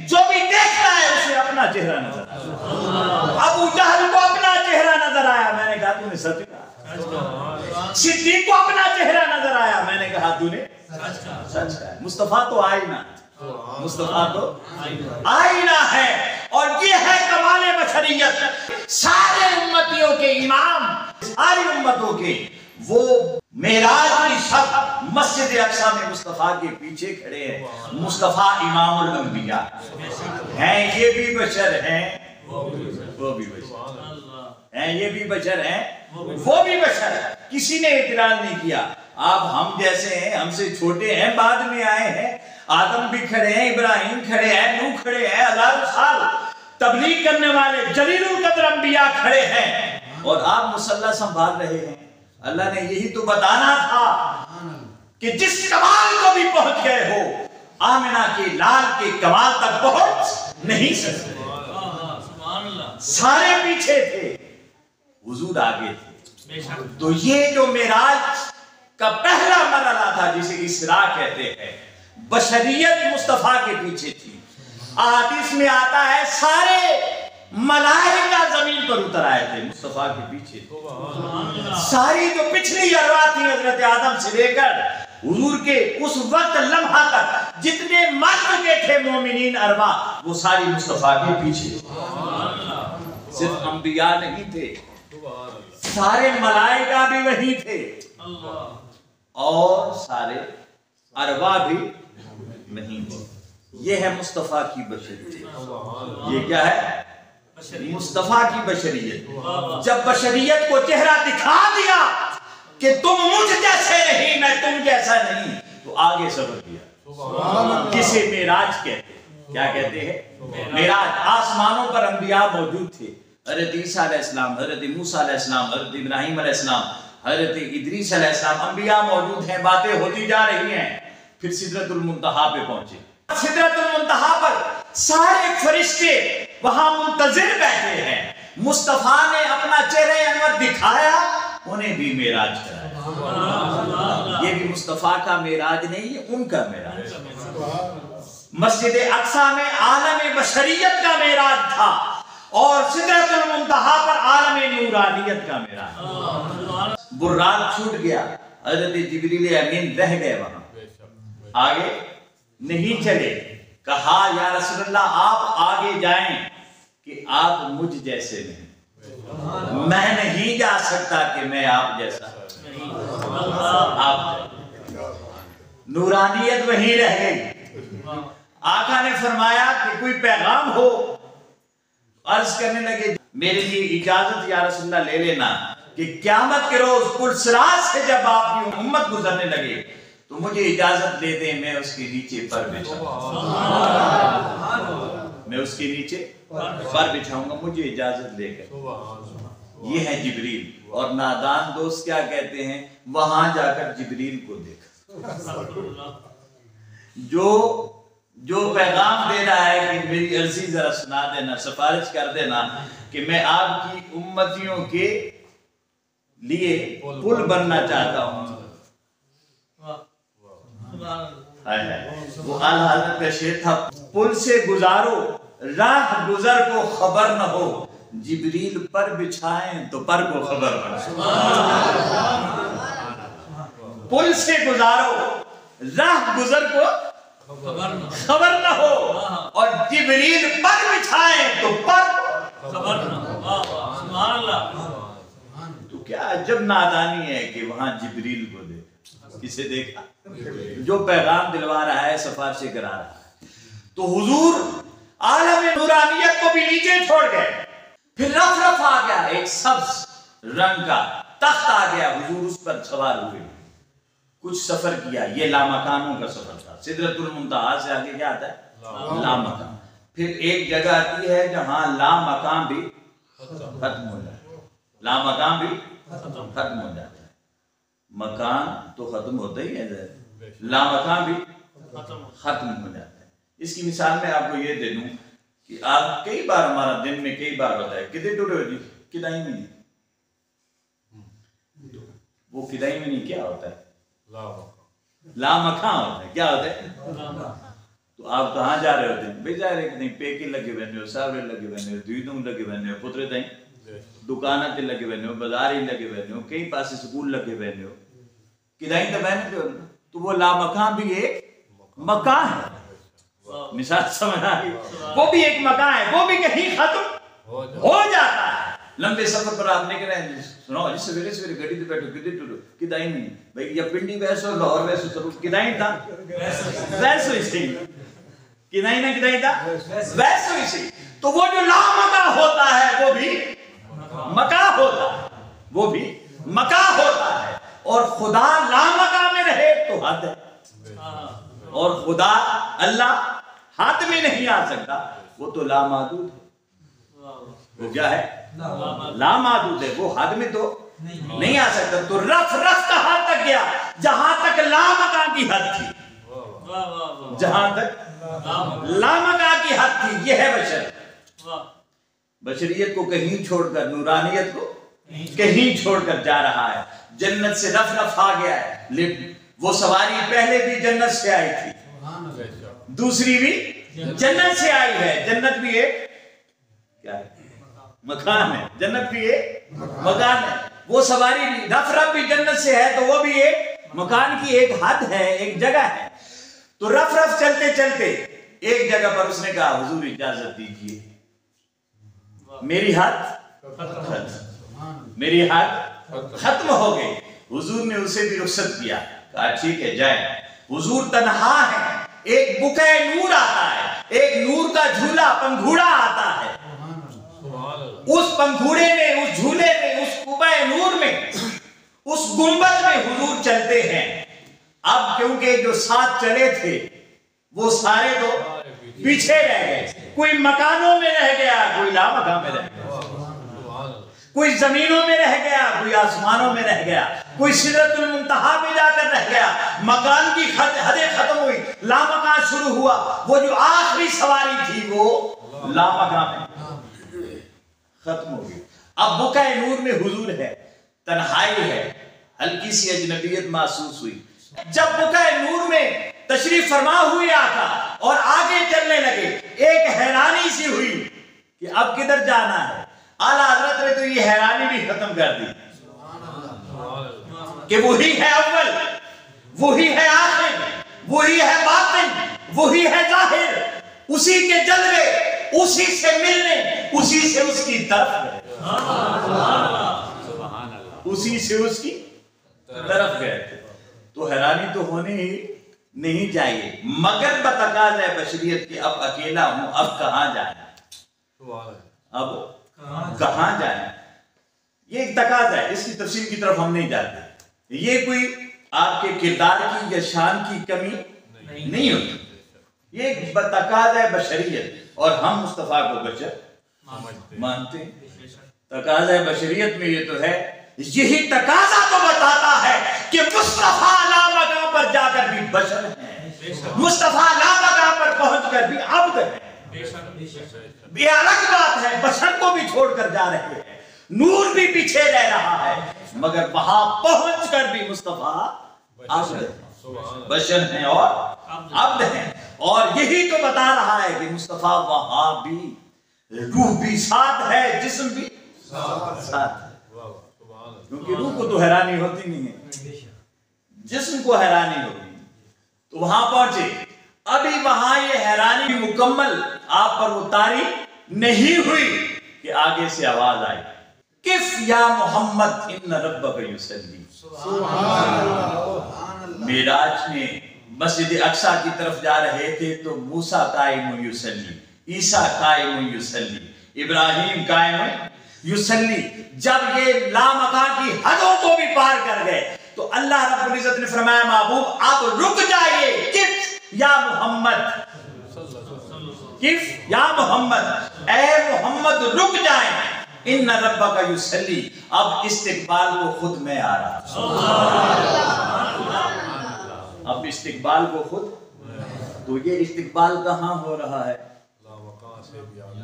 جو بھی دیکھتا ہے اسے اپنا چہرہ نظر آیا۔ ابو جہل کو اپنا چہرہ نظر آیا، میں نے کہا تو نے سچ کہا۔ صدیق کو اپنا چہرہ نظر آیا، میں نے کہا تو نے سچ کہا۔ مصطفیٰ تو آئینہ، مصطفیٰ تو آئینہ ہے، اور یہ ہے کمال بشریت۔ سارے امتیوں کے امام، ساری امتوں کے وہ معراج کی شب مسجد اقصیٰ میں مصطفیٰ کے پیچھے کھڑے ہیں۔ مصطفیٰ امام الانبیاء ہیں، یہ بھی بشر ہیں، وہ بھی بشر ہیں، یہ بھی بشر ہیں، وہ بھی بشر ہیں۔ کسی نے اعتراض نہیں کیا، آپ ہم جیسے ہیں، ہم سے چھوٹے ہیں، بعد میں آئے ہیں، آدم بھی کھڑے ہیں، ابراہیم کھڑے ہیں، نوح کھڑے ہیں، ہزاروں سال تبلیغ کرنے والے جلیل القدر انبیاء کھڑے ہیں، اور آپ مصلی سنبھال رہے ہیں. اللہ نے یہی تو بتانا تھا کہ جس کمال کو بھی پہنچ گئے ہو آمنہ کے لال کے کمال تک پہنچ نہیں سکتے. سارے پیچھے تھے، حضور آگے تھے. تو یہ جو معراج کا پہلا مرحلہ تھا جسے اسراء کہتے ہیں، بشریت مصطفیٰ کے پیچھے تھی. احادیث میں آتا ہے سارے ملائکہ زمین پر اتر آئے تھے، مصطفیٰ کے پیچھے تھے. ساری جو پچھلی ارواح تھی حضرت آدم سے لے کر حضور کے اس وقت لمحہ تک جتنے مر چکے تھے مومنین ارواح وہ ساری مصطفیٰ کے پیچھے تھے. صرف انبیاء نہیں تھے، سارے ملائکہ بھی وہی تھے اور سارے ارواح بھی وہی تھے. یہ ہے مصطفیٰ کی بشریت. یہ کیا ہے؟ مصطفیٰ کی بشریت. جب بشریت کو چہرہ دکھا دیا کہ تم مجھ جیسے نہیں، میں تم جیسا نہیں، تو آگے صبر کیا. کسے معراج کہتے ہیں؟ کیا کہتے ہیں؟ معراج. آسمانوں پر انبیاء موجود تھے، حضرت عیسیٰ علیہ السلام، حضرت موسیٰ علیہ السلام، حضرت ابراہیم علیہ السلام، حضرت ادریس علیہ السلام. انبیاء موجود ہیں، باتیں ہوتی جا رہی ہیں. پھر سدرۃ المنتہا پہ پہنچے. سدرۃ المنتہا پر سارے فرشتے وہاں منتظر بیٹھے ہیں. مصطفیٰ نے اپنا چہرہ انور دکھایا، انہیں بھی معراج کرایا. یہ بھی مصطفیٰ کا معراج نہیں، یہ ان کا معراج. مسجد اقصیٰ میں عالم بشریت کا معراج تھا اور سدرۃ المنتہا پر عالم نورانیت کا معراج. براق چھوٹ گیا، حضرت جبریل امین رہ گئے وہاں، آگے نہیں چلے. کہا یا رسول اللہ آپ آگے جائیں کہ آپ مجھ جیسے نہیں. میں نہیں جا سکتا کہ میں آپ جیسا. آپ نورانیت وہیں رہ گئی. آقا نے فرمایا کہ کوئی پیغام ہو. عرض کرنے لگے میرے لیے اجازت یا رسول اللہ لے لینا کہ قیامت کے روز پل صراط سے جب آپ کی امت گزرنے لگے تو مجھے اجازت دے دیں، میں اس کے نیچے پر بچھاؤں میں اس کے نیچے پر بچھاؤں گا، مجھے اجازت دے کر. یہ ہے جبریل. اور نادان دوست کیا کہتے ہیں؟ وہاں جا کر جبریل کو دیکھا. جو پیغام دے رہا ہے کہ میری عرضی ذرا سنا دینا، سفارش کر دینا کہ میں آپ کی امتیوں کے لیے پل بننا چاہتا ہوں. وہ اعلیٰ حضرت کا شعر تھا، پل سے گزارو راہ گزر کو خبر نہ ہو، جبریل پر بچھائیں تو پر کو خبر نہ ہو. پل سے گزارو راہ گزر کو خبر نہ ہو اور جبریل پر بچھائیں تو پر خبر نہ ہو. تو کیا عجب نادانی ہے کہ وہاں جبریل کو دیکھا. کسے دیکھا؟ جو پیغام دلوا رہا ہے، سفارشیں کرا رہا ہے. تو حضور عالم نورانیت کو بھی نیچے چھوڑ گئے. پھر رف رف آ گیا، ایک سبز رنگ کا تخت آ گیا، حضور اس پر سوار ہوئے. کچھ سفر کیا، یہ لامکانوں کا سفر تھا. سدرۃ المنتہا سے آگے کیا آتا ہے؟ لامکان. پھر ایک جگہ آتی ہے جہاں لامکان بھی ختم ہو جاتا ہے. لامکان بھی ختم ہو جاتا ہے. مکان تو ختم ہوتا ہی ہے، لامکان بھی ختم ہو جاتا ہے. اس کی مثال میں آپ کو یہ دے دوں کہ آپ کئی بار، ہمارا دن میں کئی بار ہوتا ہے، کدھر ٹوٹے ہو جی کدائی میں نہیں. وہ کدائی میں نہیں کیا ہوتا ہے؟ لامکان ہوتا ہے. کیا ہوتا ہے؟ تو آپ کہاں جا رہے ہوتے ہیں؟ بھئی جا رہے ہیں پیکے لگے بہنے ہو، ساورے لگے بہنے ہو، دویدوں لگے بہنے ہو، پترے دائیں دکانہ تے لگے بہنے ہو، بازاری لگے بہنے ہو، کئی پاسے سکول لگے بہنے ہو، کدائیں تو بہنے ہو. تو وہ لامکان بھی ایک مکان ہے. مثال سمجھ آئی؟ وہ بھی ایک مکان ہے، وہ بھی کہیں ختم ہو جاتا ہے. لمبے سفر پر آپ نکل رہے ہیں، سنو جی سویرے سویرے گاڑی تے بیٹھو، کدھر ٹوٹو کدائیں نہیں. بھئی یا پنڈی ویسو لاہور ویسو سب کدائیں تھا ویسو ہی سی. کدائیں نہ کدائیں تھا ویسو ہی سی. تو وہ جو لامکا ہوتا ہے وہ بھی مکا ہوتا ہے، وہ بھی مکا ہوتا ہے. اور خدا لامکا میں رہے تو حد ہے، اور خدا اللہ حد میں نہیں آ سکتا، وہ تو لامحدود ہے. وہ کیا ہے؟ لامحدود ہے، وہ حد میں تو نہیں آ سکتا. تو رف کہاں تک گیا؟ جہاں تک لامکان کی حد تھی. جہاں تک لامکان کی حد تھی. یہ ہے بشر. بشریت کو کہیں چھوڑ کر، نورانیت کو کہیں چھوڑ کر جا رہا ہے. جنت سے رف آ گیا ہے. لیکن وہ سواری پہلے بھی جنت سے آئی تھی، دوسری بھی جنت سے آئی ہے. جنت بھی ایک کیا ہے؟ مکان ہے. جنت بھی ایک مکان ہے. وہ سواری بھی رف بھی جنت سے ہے، تو وہ بھی ایک مکان کی ایک حد ہے، ایک جگہ ہے. تو رف چلتے چلتے ایک جگہ پر اس نے کہا حضور اجازت دیجیے، میری حد میری حد ختم ہو گئی. حضور نے اسے بھی رخصت کیا، کہا ٹھیک ہے جائے. حضور تنہا ہے. ایک بکے نور آتا ہے، ایک نور کا جھولا پنگھوڑا آتا ہے. اس پنگھوڑے میں، اس جھولے میں، اس کعبہ نور میں، اس گنبد میں حضور چلتے ہیں. اب کیونکہ جو ساتھ چلے تھے وہ سارے تو پیچھے رہ گئے. کوئی مکانوں میں رہ گیا، کوئی لامکان میں رہ گیا، کوئی زمینوں میں رہ گیا، کوئی آسمانوں میں رہ گیا، کوئی سدرۃ المنتہا میں جا کر رہ گیا. مکان کی حدیں ختم ہوئی، لامکان شروع ہوا. وہ جو آخری سواری تھی وہ لامکان میں ختم ہو گئی. اب بقعہ نور میں حضور ہے، تنہائی ہے، ہلکی سی اجنبیت محسوس ہوئی. جب بقعہ نور میں تشریف فرما ہوئے آقا اور آگے چلنے لگے، ایک حیرانی سی ہوئی کہ اب کدھر جانا ہے. اعلیٰ حضرت نے تو یہ حیرانی بھی ختم کر دی کہ وہی ہے اول، وہی ہے آخر، وہی ہے باطن، وہی ہے ظاہر. اسی کے جلوے، اسی سے ملنے، اسی سے اس کی طرف گئے، اسی سے اس کی طرف گئے. تو حیرانی تو ہونی ہی نہیں چاہیے، مگر بتقاضۂ بشریت کہ اب اکیلا ہوں، اب کہاں جائیں، اب کہاں جائیں. یہ ایک تقاضا ہے، اس کی تفصیل کی طرف ہم نہیں جاتے. یہ کوئی آپ کے کردار کی یا شان کی کمی نہیں ہوتی، یہ ایک تقاضا ہے بشریت، اور ہم مصطفیٰ کو بشر مانتے ہیں. تقاضا بشریت میں یہ تو ہے. یہی تقاضا تو بتاتا ہے کہ مصطفیٰ لامکان پر جا کر بھی بشر ہیں، مصطفیٰ لامکان پر پہنچ کر بھی عبد ہیں. یہ الگ بات ہے، بشر کو بھی چھوڑ کر جا رہے ہیں، نور بھی پیچھے رہ رہا ہے، مگر وہاں پہنچ کر بھی مصطفیٰ عبد ہیں، بشر ہیں اور عبد ہیں. اور یہی تو بتا رہا ہے کہ مصطفیٰ وہاں بھی روح بھی ساتھ ہے، جسم بھی ساتھ ہے. کیونکہ روح کو تو حیرانی ہوتی نہیں ہے، جسم کو حیرانی ہوتی. تو وہاں پہنچے. ابھی وہاں یہ حیرانی مکمل آپ پر اتاری نہیں ہوئی کہ آگے سے آواز آئی، کف یا محمد ان ربک یصلی. معراج میں مسجد اقصیٰ کی طرف جا رہے تھے تو موسیٰ قائم یصلی، عیسیٰ قائم یصلی، ابراہیم قائم یصلی. جب یہ لامکان کی حدوں کو بھی پار کر گئے تو اللہ رب العزت نے فرمایا محبوب اب رک جائیے، کف یا محمد، کف یا محمد، اے محمد رک جائیں، ان ربک یصلی. اب استقبال کو خود میں آ رہا، اب استقبال کو خود. تو یہ استقبال کہاں ہو رہا ہے؟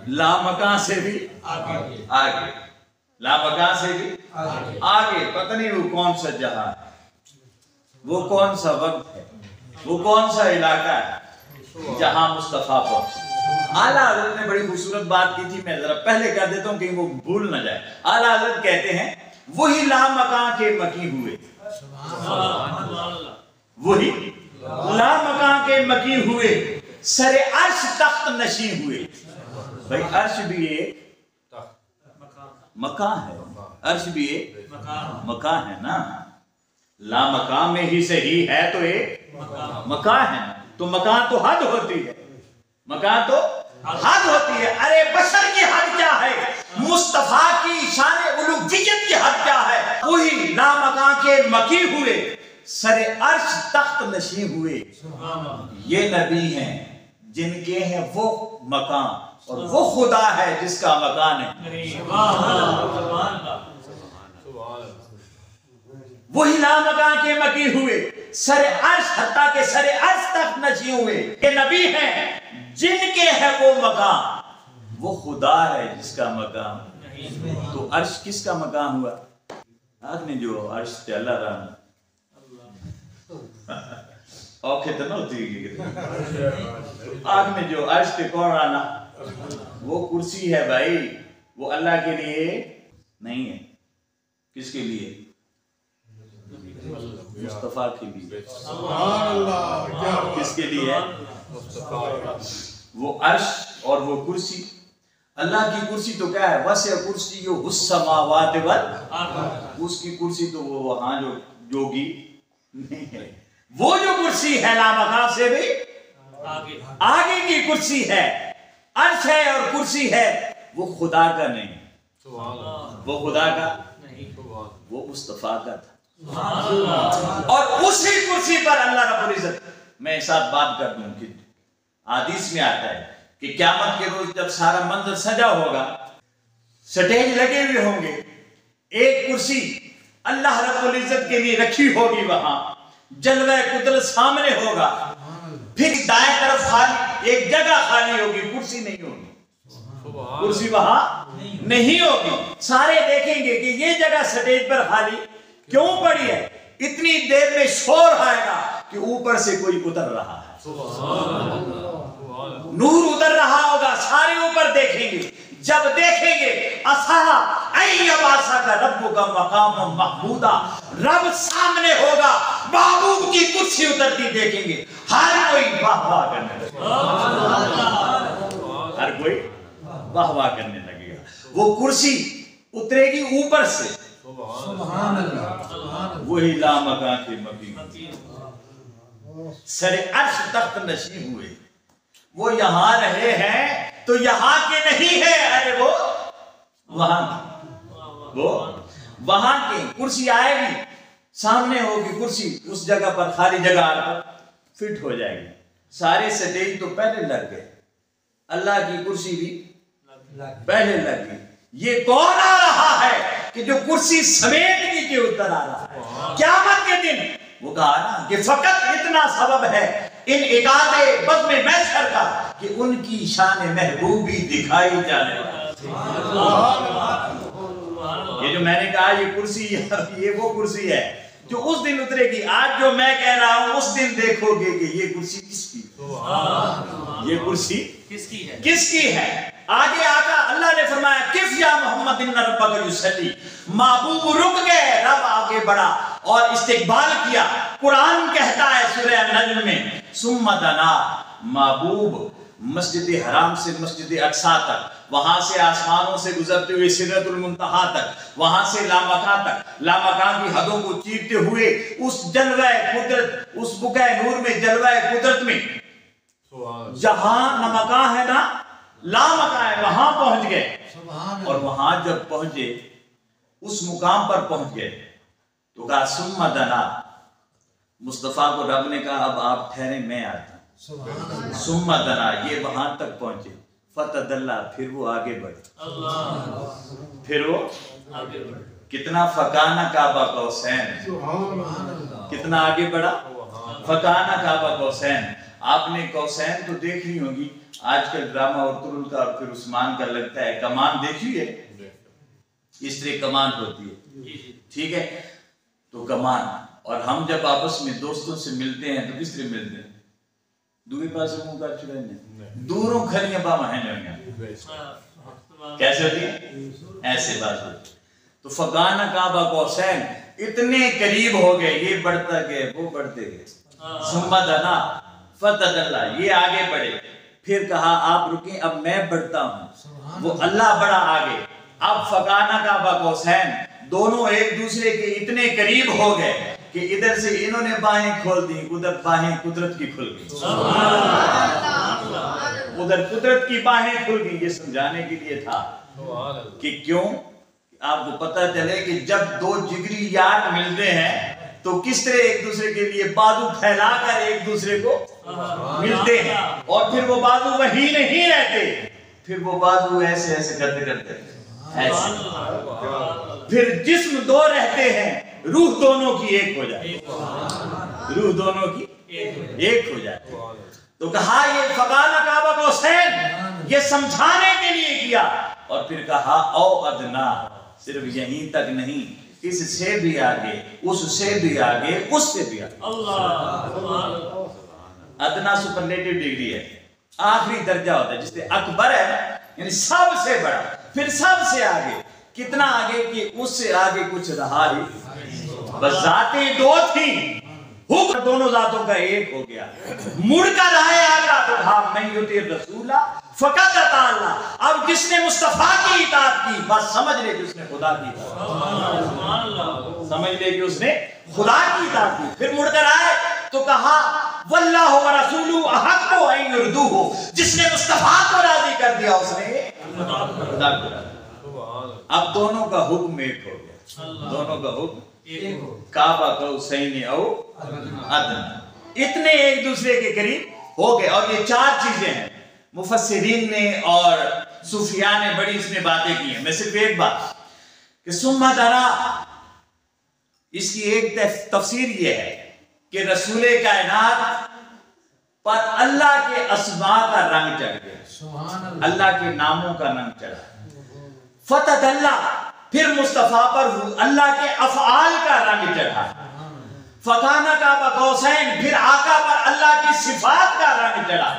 لامکان سے بھی آگے، لامکان سے بھی آگے. پتہ نہیں وہ کون سا جہاں ہے، وہ کون سا وقت ہے، وہ کون سا علاقہ ہے جہاں مصطفیٰ پہنچے. اعلیٰ حضرت نے بڑی خوبصورت بات کی تھی، میں ذرا پہلے کر دیتا ہوں کہ وہ بھول نہ جائے. اعلیٰ حضرت کہتے ہیں وہی لامکان کے مکی ہوئے، وہی لامکان کے مکی ہوئے، سر عرش تخت نشین ہوئے. بھائی عرش بھی ایک مکان ہے، عرش بھی ایک مکان ہے نا. لامکان میں ہی صحیح ہے تو ایک مکان ہے. تو مکان تو حد ہوتی ہے، مکان تو حد ہوتی ہے. ارے بشر کی حد کیا ہے، مصطفیٰ کی شان الوہیت کی حد کیا ہے. وہی لامکان کے مکی ہوئے، سر عرش تخت نشین ہوئے. یہ نبی ہیں جن کے ہیں وہ مکان اور وہ خدا ہے جس کا مکان ہے. وہی لامکان کے مکی ہوئے، سر عرش حتیٰ کہ سر عرش تک نشیں ہوئے. یہ نبی ہیں جن کے ہے وہ مقام، وہ خدا ہے جس کا مقام. تو عرش کس کا مقام ہوا؟ آج نے جو عرش تے اللہ رہا اوکھے تو نہ ہوتی ہے. آگ میں جو عرش تے کون آنا، وہ کرسی ہے بھائی، وہ اللہ کے لیے نہیں ہے. کس کے لیے؟ مصطفیٰ کے لیے. کس کے لیے ہے؟ وہ عرش اور وہ کرسی. اللہ کی کرسی تو کیا ہے؟ وسع کرسیہ السماوات والارض. اس کی کرسی تو وہ وہاں جوگی نہیں ہے. وہ جو کرسی ہے لامکان سے بھی آگے کی کرسی ہے. عرش ہے اور کرسی ہے، وہ خدا کا نہیں، وہ خدا کا نہیں، وہ مصطفیٰ کا تھا. اور اسی کرسی پر اللہ رب العزت، میں ساتھ بات کر دوں کہ حدیث میں آتا ہے کہ قیامت کے روز جب سارا منظر سجا ہوگا، سٹیج لگے ہوئے ہوں گے، ایک کرسی اللہ رب العزت کے لیے رکھی ہوگی، وہاں جلوہ قدرت سامنے ہوگا. پھر دائیں طرف خالی ایک جگہ خالی ہوگی، کرسی نہیں ہوگی. کرسی وہاں نہیں ہوگی. سارے دیکھیں گے کہ یہ جگہ سٹیج پر خالی کیوں پڑی ہے؟ اتنی دیر میں شور آئے گا کہ اوپر سے کوئی اتر رہا ہے، نور اتر رہا ہوگا. سارے اوپر دیکھیں گے. جب دیکھیں گے اصحا ایباسا کا رب کا مقام محمودا، رب سامنے ہوگا، محبوب کی کرسی اترتی دیکھیں گے. ہر کوئی واہ واہ کرنے لگے گا، ہر کوئی واہ واہ کرنے لگے گا. وہ کرسی اترے گی اوپر سے، وہی لامکان کے مقیم سر عرش تخت نشیں ہوئے. وہ یہاں رہے ہیں تو یہاں کے نہیں ہے، ارے وہ وہاں کی کرسی آئے گی، سامنے ہوگی کرسی، اس جگہ پر خالی جگہ فٹ ہو جائے گی. سارے سٹیج تو پہلے لگ گئے، اللہ کی کرسی بھی پہلے لگ گئی. یہ کون آ رہا ہے کہ جو کرسی سمیٹ نیچے اتر آ رہا ہے قیامت کے دن؟ وہ کہا نا کہ فقط اتنا سبب ہے ان اقاد بزم محشر کا کہ ان کی شان محبوبی دکھائی جانے والی. یہ جو میں نے کہا یہ کرسی، یہ وہ کرسی ہے جو اس دن اترے گی. آج جو میں کہہ رہا ہوں اس دن دیکھو گے کہ یہ کرسی کس کی ہے. یہ کرسی کس کی ہے؟ آگے آقا اللہ نے فرمایا کف یا محمد ان ربک یصلی. محبوب رک گئے، رب آگے بڑھا اور استقبال کیا. قرآن کہتا ہے سورہ النجم میں ثم دنا، محبوب مسجد حرام سے مسجد اقصی تک، وہاں سے آسمانوں سے گزرتے ہوئے سدرۃ المنتہا تک، وہاں سے لامکان تک، لامکان کی حدوں کو چیرتے ہوئے اس جلوہ قدرت، اس بقع نور میں، جلوہ قدرت میں، جہاں نمکان ہے نا لامکان ہے، وہاں پہنچ گئے. اور وہاں جب پہنچے، اس مقام پر پہنچ گئے تو کہا ثم دنا. مصطفیٰ کو رب نے کہا اب آپ ٹھہریں، میں آتا ہوں. ثم دنا، یہ وہاں تک پہنچے. فتدلی، پھر وہ آگے بڑھے. پھر وہ کتنا فکانہ کعبہ قوسین، کتنا آگے بڑھا. فکانہ کعبہ قوسین. آپ نے قوسین تو دیکھ لی ہوگی آج کل ڈرامہ اور ترل کا اور پھر عثمان کا لگتا ہے. کمان دیکھی ہے؟ اس طرح کمان ہوتی ہے، ٹھیک ہے؟ تو کمان. اور ہم جب آپس میں دوستوں سے ملتے ہیں تو کس طرح ملتے ہیں؟ دوری پاس سے منہ کر چکے ہیں، دوروں کھلیاں باما ہیں نہیں. کیسے ہوتی ہے؟ ایسے بات ہوتی. تو فکانہ کعبہ قوسین، اتنے قریب ہو گئے، یہ بڑھتا گئے، وہ بڑھتے گئے. ثم دنا فتدلی، یہ آگے بڑھے. پھر کہا آپ رکیں، اب میں بڑھتا ہوں. وہ اللہ بڑھا آگے. اب فکانہ کعبہ قوسین، دونوں ایک دوسرے کے اتنے قریب ہو گئے کہ ادھر سے انہوں نے باہیں کھول دی، ادھر باہیں قدرت کی کھل گئی. ادھر قدرت کی باہیں کھل گئی. یہ سمجھانے کے لیے تھا کہ کیوں آپ کو پتہ چلے کہ جب دو جگری یار ملتے ہیں تو کس طرح ایک دوسرے کے لیے بازو پھیلا کر ایک دوسرے کو ملتے ہیں. اور پھر وہ بازو وہی نہیں رہتے، پھر وہ بازو ایسے ایسے کرتے کرتے ایسے، پھر جسم دو رہتے ہیں، روح دونوں کی ایک ہو جائے، روح دونوں کی ایک ہو جائے۔ تو کہا یہ فقانہ کعبہ کو حسین یہ سمجھانے کے لیے کیا، اور پھر کہا او ادنا، صرف یہیں تک نہیں، اس سے بھی آگے، اس سے بھی آگے، اس سے بھی آگے۔ ادنا سپرلیٹو ڈگری ہے، آخری درجہ ہوتا ہے، جس سے اکبر ہے نا، یعنی سب سے بڑا، پھر سب سے آگے، کتنا آگے کہ اس سے آگے کچھ رہا ہی، بس ذاتیں دو تھیں، حکم دونوں ذاتوں کا ایک ہو گیا، مڑ کر آئے آگا تو کہا من یطیع الرسول فقد اطاع اللہ۔ اب جس نے مصطفیٰ کی اطاعت کی، بس سمجھ لے کہ اس نے خدا کی اطاعت، سمجھ لے کہ اس نے خدا کی اطاعت کی۔ پھر مڑ کر آئے تو کہا واللہ ورسولہ احق ان یرضوہ، جس نے مصطفیٰ کو راضی کر دیا اس نے خدا کو راضی۔ اب دونوں کا حکم ایک ہو گیا، دونوں کا حکم کعبہ کو حسین او ادنا، اتنے ایک دوسرے کے قریب ہو گئے۔ اور یہ چار چیزیں ہیں، مفسرین نے اور صوفیاء نے بڑی اس میں باتیں کی ہیں۔ میں صرف ایک بات کہ ثم درا، اس کی ایک تفسیر یہ ہے کہ رسول کائنات پر اللہ کے اسماء کا رنگ چڑھ گیا، اللہ کے ناموں کا رنگ چڑھا۔ فتدلی، پھر مصطفیٰ پر اللہ کے افعال کا رنگ چڑھا۔ فکانہ کعبہ قوسین، پھر آقا پر اللہ کی صفات کا رنگ چڑھا۔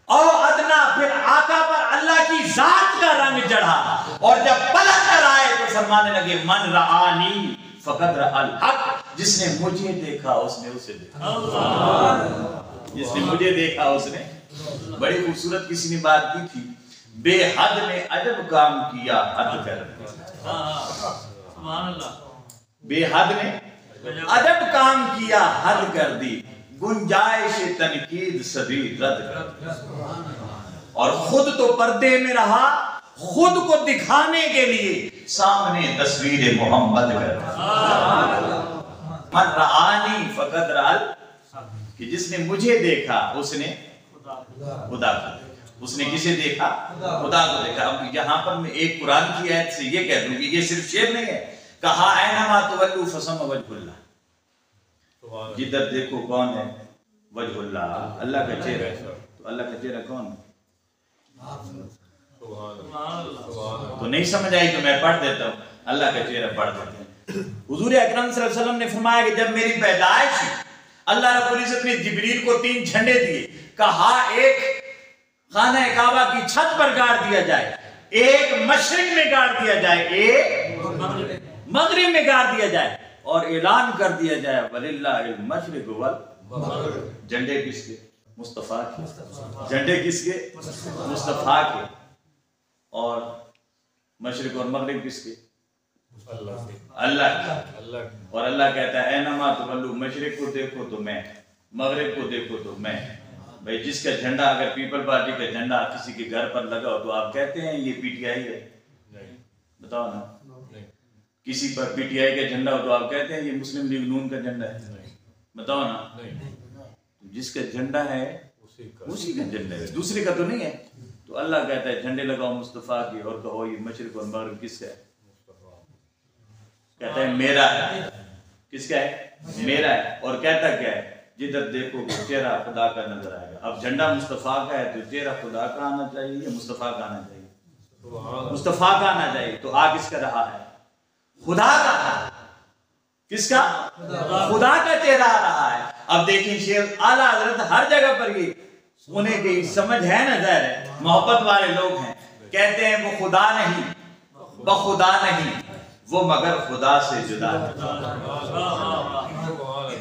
او ادنا، پھر آقا پر اللہ کی ذات کا رنگ چڑھا۔ اور جب پلٹ کر آئے تو فرمانے لگے من رآنی فقد رأى الحق، جس نے مجھے دیکھا اس نے اسے دیکھا، جس نے مجھے دیکھا اس نے۔ بڑی خوبصورت کسی نے بات کی تھی، بے حد نے عجب کام کیا حد کر دیا، بے حد نے عجب کام کیا حد کر دی، گنجائش تنقید سبھی رد کر دیا۔ اور خود تو پردے میں رہا، خود کو دکھانے کے لیے سامنے تصویر محمد کر دیا۔ من رآنی فقد رأى، کہ جس نے مجھے دیکھا اس نے خدا کو دیکھا۔ اس نے کسے دیکھا؟ خدا کو دیکھا۔ اب یہاں پر میں ایک قرآن کی آیت سے یہ کہہ دوں کہ یہ صرف شعر نہیں ہے، کہا اینما تولوا فثم وجہ اللہ، جدھر دیکھو کون ہے؟ وجہ اللہ، اللہ کا چہرہ۔ تو اللہ کا چہرہ کون ہے؟ تو نہیں سمجھ آئی تو میں پڑھ دیتا ہوں، اللہ کا چہرہ پڑھ دیتے ہیں۔ حضور اکرم صلی اللہ علیہ وسلم نے فرمایا کہ جب میری پیدائش ہوئی، اللہ رب العزت نے جبریل کو 3 جھنڈے دیے، کہا ایک خانہ کعبہ کی چھت پر گاڑ دیا جائے، ایک مشرق میں گاڑ دیا جائے، ایک مغرب میں گاڑ دیا جائے، اور اعلان کر دیا جائے وَلِلَّهِ الْمَشْرِقُ وَالْمَغْرِبُ۔ جھنڈے کس کے؟ مصطفیٰ کے۔ جھنڈے کس کے؟ مصطفیٰ کے۔ اور مشرق اور مغرب کس کے؟ اللہ کے۔ اور اللہ کہتا ہے اینما تولوا، مشرق کو دیکھو تو میں، مغرب کو دیکھو تو میں۔ بھئی جس کا جھنڈا اگر پیپل پارٹی کا جھنڈا کسی کے گھر پر لگا ہو تو آپ کہتے ہیں یہ پی ٹی آئی ہے؟ بتاؤ نا۔ کسی پر پی ٹی آئی کا جھنڈا ہو تو آپ کہتے ہیں یہ مسلم لیگ نون کا جھنڈا ہے؟ بتاؤ نا۔ جس کا جھنڈا ہے اسی کا جھنڈا ہے، دوسرے کا تو نہیں ہے۔ تو اللہ کہتا ہے جھنڈے لگاؤ مصطفیٰ کی اور کہو یہ مشرق اور مغرب کس کا ہے؟ کہتا ہے میرا ہے۔ کس کا ہے؟ میرا ہے۔ اور کہتا کیا ہے؟ جدھر دیکھو گے چہرہ خدا کا نظر آئے گا۔ اب جھنڈا مصطفیٰ کا ہے تو چہرہ خدا کا آنا چاہیے یا مصطفیٰ کا آنا چاہیے؟ مصطفیٰ کا آنا چاہیے۔ تو آ کس کا رہا ہے؟ خدا کا۔ کس کا؟ خدا کا چہرہ آ رہا ہے۔ اب دیکھیں شیخ اعلیٰ حضرت ہر جگہ پر یہ انہیں کی سمجھ ہے نا، ظاہر ہے محبت والے لوگ ہیں، کہتے ہیں وہ خدا نہیں، بخدا نہیں، وہ مگر خدا سے جدا نہیں۔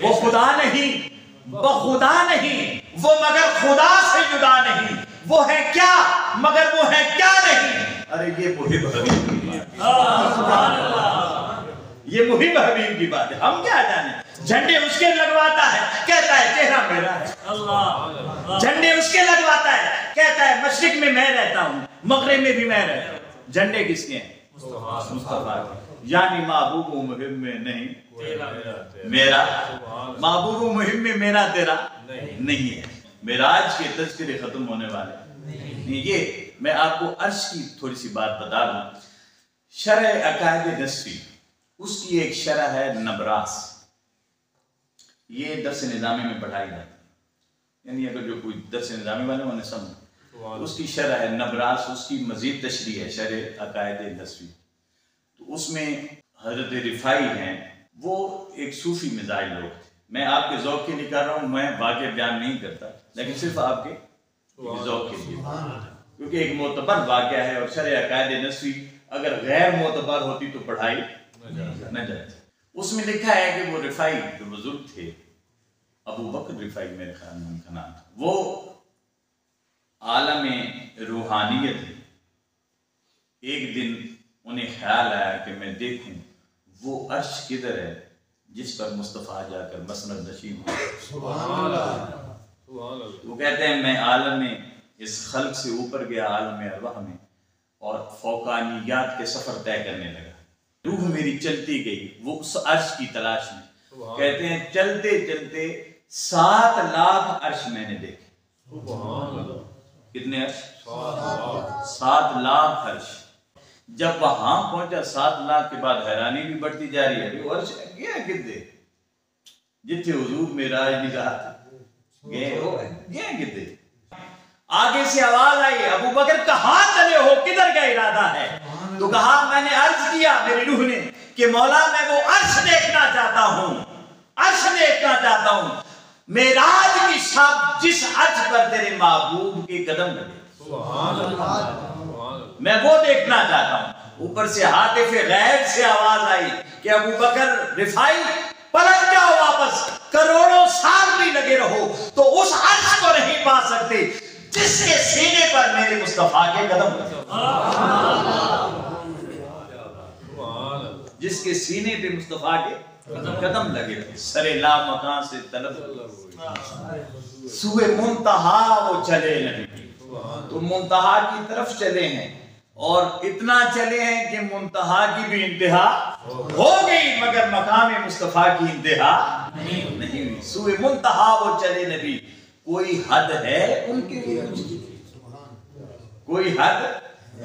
وہ خدا نہیں، بخدا نہیں، وہ مگر خدا سے جدا نہیں۔ وہ ہے کیا مگر وہ ہے کیا نہیں۔ ارے یہ محب حبیب کی بات ہے، یہ محب حبیب کی بات ہے، ہم کیا جانے۔ جھنڈے اس کے لگواتا ہے، کہتا ہے چہرہ میرا ہے۔ جھنڈے اس کے لگواتا ہے، کہتا ہے مشرق میں میں رہتا ہوں، مغرب میں بھی میں رہتا ہوں۔ جھنڈے کس کے ہیں؟ مصطفیٰ کے۔ یعنی محبوب و محب میں نہیں میرا، محبوب و محب میں میرا تیرا نہیں ہے۔ معراج کے تذکرے ختم ہونے والے نہیں۔ یہ میں آپ کو عرش کی تھوڑی سی بات بتا دوں۔ شرح عقائد نصفی، اس کی ایک شرح ہے نبراس، یہ درس نظامی میں پڑھائی جاتی ہے، یعنی اگر جو کوئی درس نظامی والے انہیں سمجھ، اس کی شرح ہے نبراس، اس کی مزید تشریح ہے شرح عقائد نصفی۔ تو اس میں حضرت رفاعی ہیں، وہ ایک صوفی مزاج لوگ تھے۔ میں آپ کے ذوق کے لیے کر رہا ہوں، میں واقع بیان نہیں کرتا، لیکن صرف آپ کے ذوق کے لیے، کیونکہ ایک معتبر واقعہ ہے، اور شرح عقائد نصفی اگر غیر معتبر ہوتی تو پڑھائی نہ جاتی۔ اس میں لکھا ہے کہ وہ رفاعی جو بزرگ تھے، ابو بکر رفاعی میرے خیال میں ان کا نام تھا، وہ عالم روحانیت ہے۔ ایک دن انہیں خیال آیا کہ میں دیکھوں وہ عرش کدھر ہے جس پر مصطفیٰ جا کر مسند نشین ہو۔ سبحان اللہ۔ وہ کہتے ہیں میں عالم اس خلق سے اوپر گیا، عالم ارواح میں، اور فوقانیات کے سفر طے کرنے لگا۔ روح میری چلتی گئی وہ اس عرش کی تلاش میں۔ کہتے ہیں چلتے چلتے 7 لاکھ عرش میں نے دیکھے۔ کتنے عرش؟ 7 لاکھ عرش۔ جب وہاں پہنچا 7 لاکھ کے بعد حیرانی بھی بڑھتی جا رہی ہے، وہ عرش گیا کدے جتھے حضور معراج دی رات گیا کدے۔ آگے سے آواز آئی ابو بکر کہاں چلے ہو، کدھر کا ارادہ ہے؟ تو کہا میں نے عرض کیا میری روح نے کہ مولا میں وہ عرش دیکھنا چاہتا ہوں، عرش دیکھنا چاہتا ہوں، معراج کی شب جس عرش پر تیرے محبوب کے قدم لگے، میں وہ دیکھنا چاہتا ہوں۔ اوپر سے ہاتف غیب سے آواز آئی کہ ابو بکر رفاعی پلٹ جاؤ واپس، کروڑوں سال بھی لگے رہو تو اس عرش کو نہیں پا سکتے جس کے سینے پر میرے مصطفیٰ کے قدم لگے، جس کے سینے پہ مصطفیٰ کے قدم لگے۔ سر لا مکان سے طلب سوئے منتہا وہ چلے نبی، تو منتہا کی طرف چلے ہیں، اور اتنا چلے ہیں کہ منتہا کی بھی انتہا ہو گئی، مگر مقام مصطفیٰ کی انتہا نہیں ہوئی۔ سوئے منتہا وہ چلے نبی، کوئی حد ہے ان کے عروج کی، کوئی حد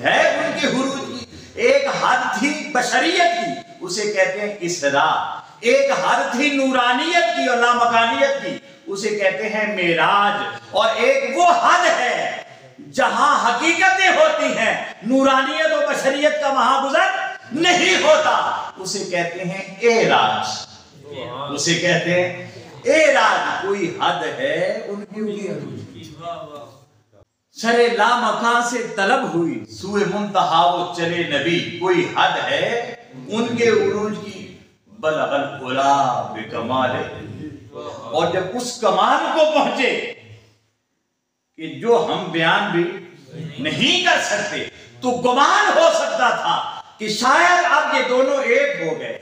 ہے ان کے عروج کی۔ ایک حد تھی بشریت کی، اسے کہتے ہیں اسراء، ایک حد تھی نورانیت کی اور لامکانیت کی، اسے کہتے ہیں معراج، اور ایک وہ حد ہے جہاں حقیقتیں ہوتی ہیں، نورانیت و بشریت کا وہاں گزر نہیں ہوتا، اسے کہتے ہیں اعراج، اسے کہتے ہیں اعراج۔ کوئی حد ہے ان کی، سر لا مکان سے طلب ہوئی، سوئے منتہا وہ چلے نبی، کوئی حد ہے ان کے عروج کی، بلغ العلا بکمال، اور جب اس کمال کو پہنچے کہ جو ہم بیان بھی نہیں کر سکتے، تو گمان ہو سکتا تھا کہ شاید اب یہ دونوں ایک ہو گئے۔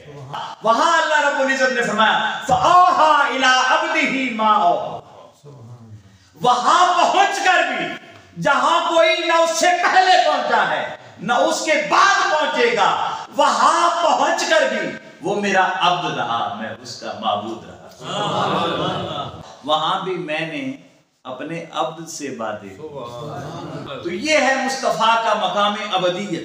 وہاں اللہ رب العزت نے فرمایا فَأَوْحَا إِلَىٰ عَبْدِهِ مَا أَوْحَا، وہاں پہنچ کر بھی جہاں کوئی نہ اس سے پہلے پہنچا ہے نہ اس کے بعد پہنچے گا، وہاں پہنچ کر بھی وہ میرا عبد رہا، میں اس کا معبود رہا، وہاں بھی میں نے اپنے عبد سے باتیں۔ تو یہ ہے مصطفیٰ کا مقام ابدیت۔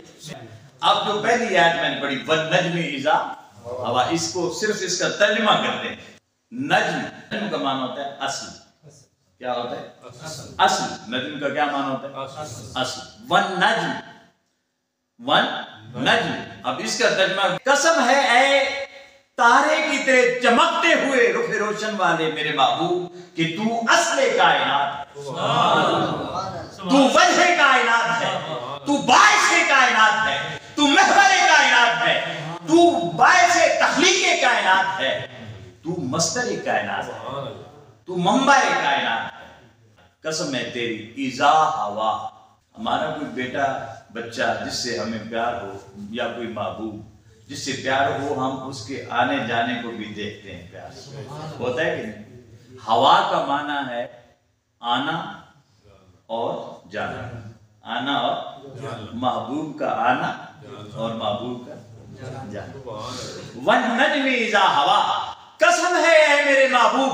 اب جو پہلی آیت میں نے پڑھی وَالنَّجْمِ إِذَا ہوا، اس کو صرف اس کا ترجمہ کرتے ہیں۔ نجم کا معنی ہوتا ہے اصل، کیا ہوتا ہے اصل، نجم کا کیا معنی ہوتا ہے اصل، وَالنَّجْمِ، وَالنَّجْمِ۔ اب اس کا ترجمہ قسم ہے اے تارے کی طرح چمکتے ہوئے رخ روشن والے میرے محبوب کہ تو اصل کائنات ہے، تو وجہ کائنات ہے، تو باعث کائنات ہے، تو محور کائنات ہے، تو باعث تخلیق کائنات ہے، تو مصدر کائنات ہے، تو منبع کائنات ہے۔ قسم ہے تیری اذا ہوا، ہمارا کوئی بیٹا بچہ جس سے ہمیں پیار ہو، یا کوئی محبوب جس سے پیار ہو، ہم اس کے آنے جانے کو بھی دیکھتے ہیں، پیار ہوتا ہے کہ نہیں؟ ہوا کا معنی ہے آنا اور جانا، آنا اور محبوب کا آنا اور محبوب کا جانا۔ وَالنَّجْمِ إِذَا ہوا، قسم ہے اے میرے محبوب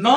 9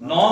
9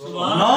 9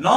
9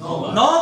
9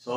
100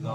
9।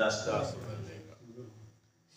10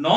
9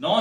9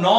9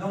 9।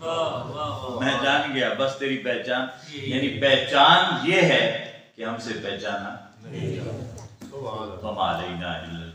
میں جان گیا بس تیری پہچان، یعنی پہچان یہ ہے کہ ہم سے پہچانا وما علینا الا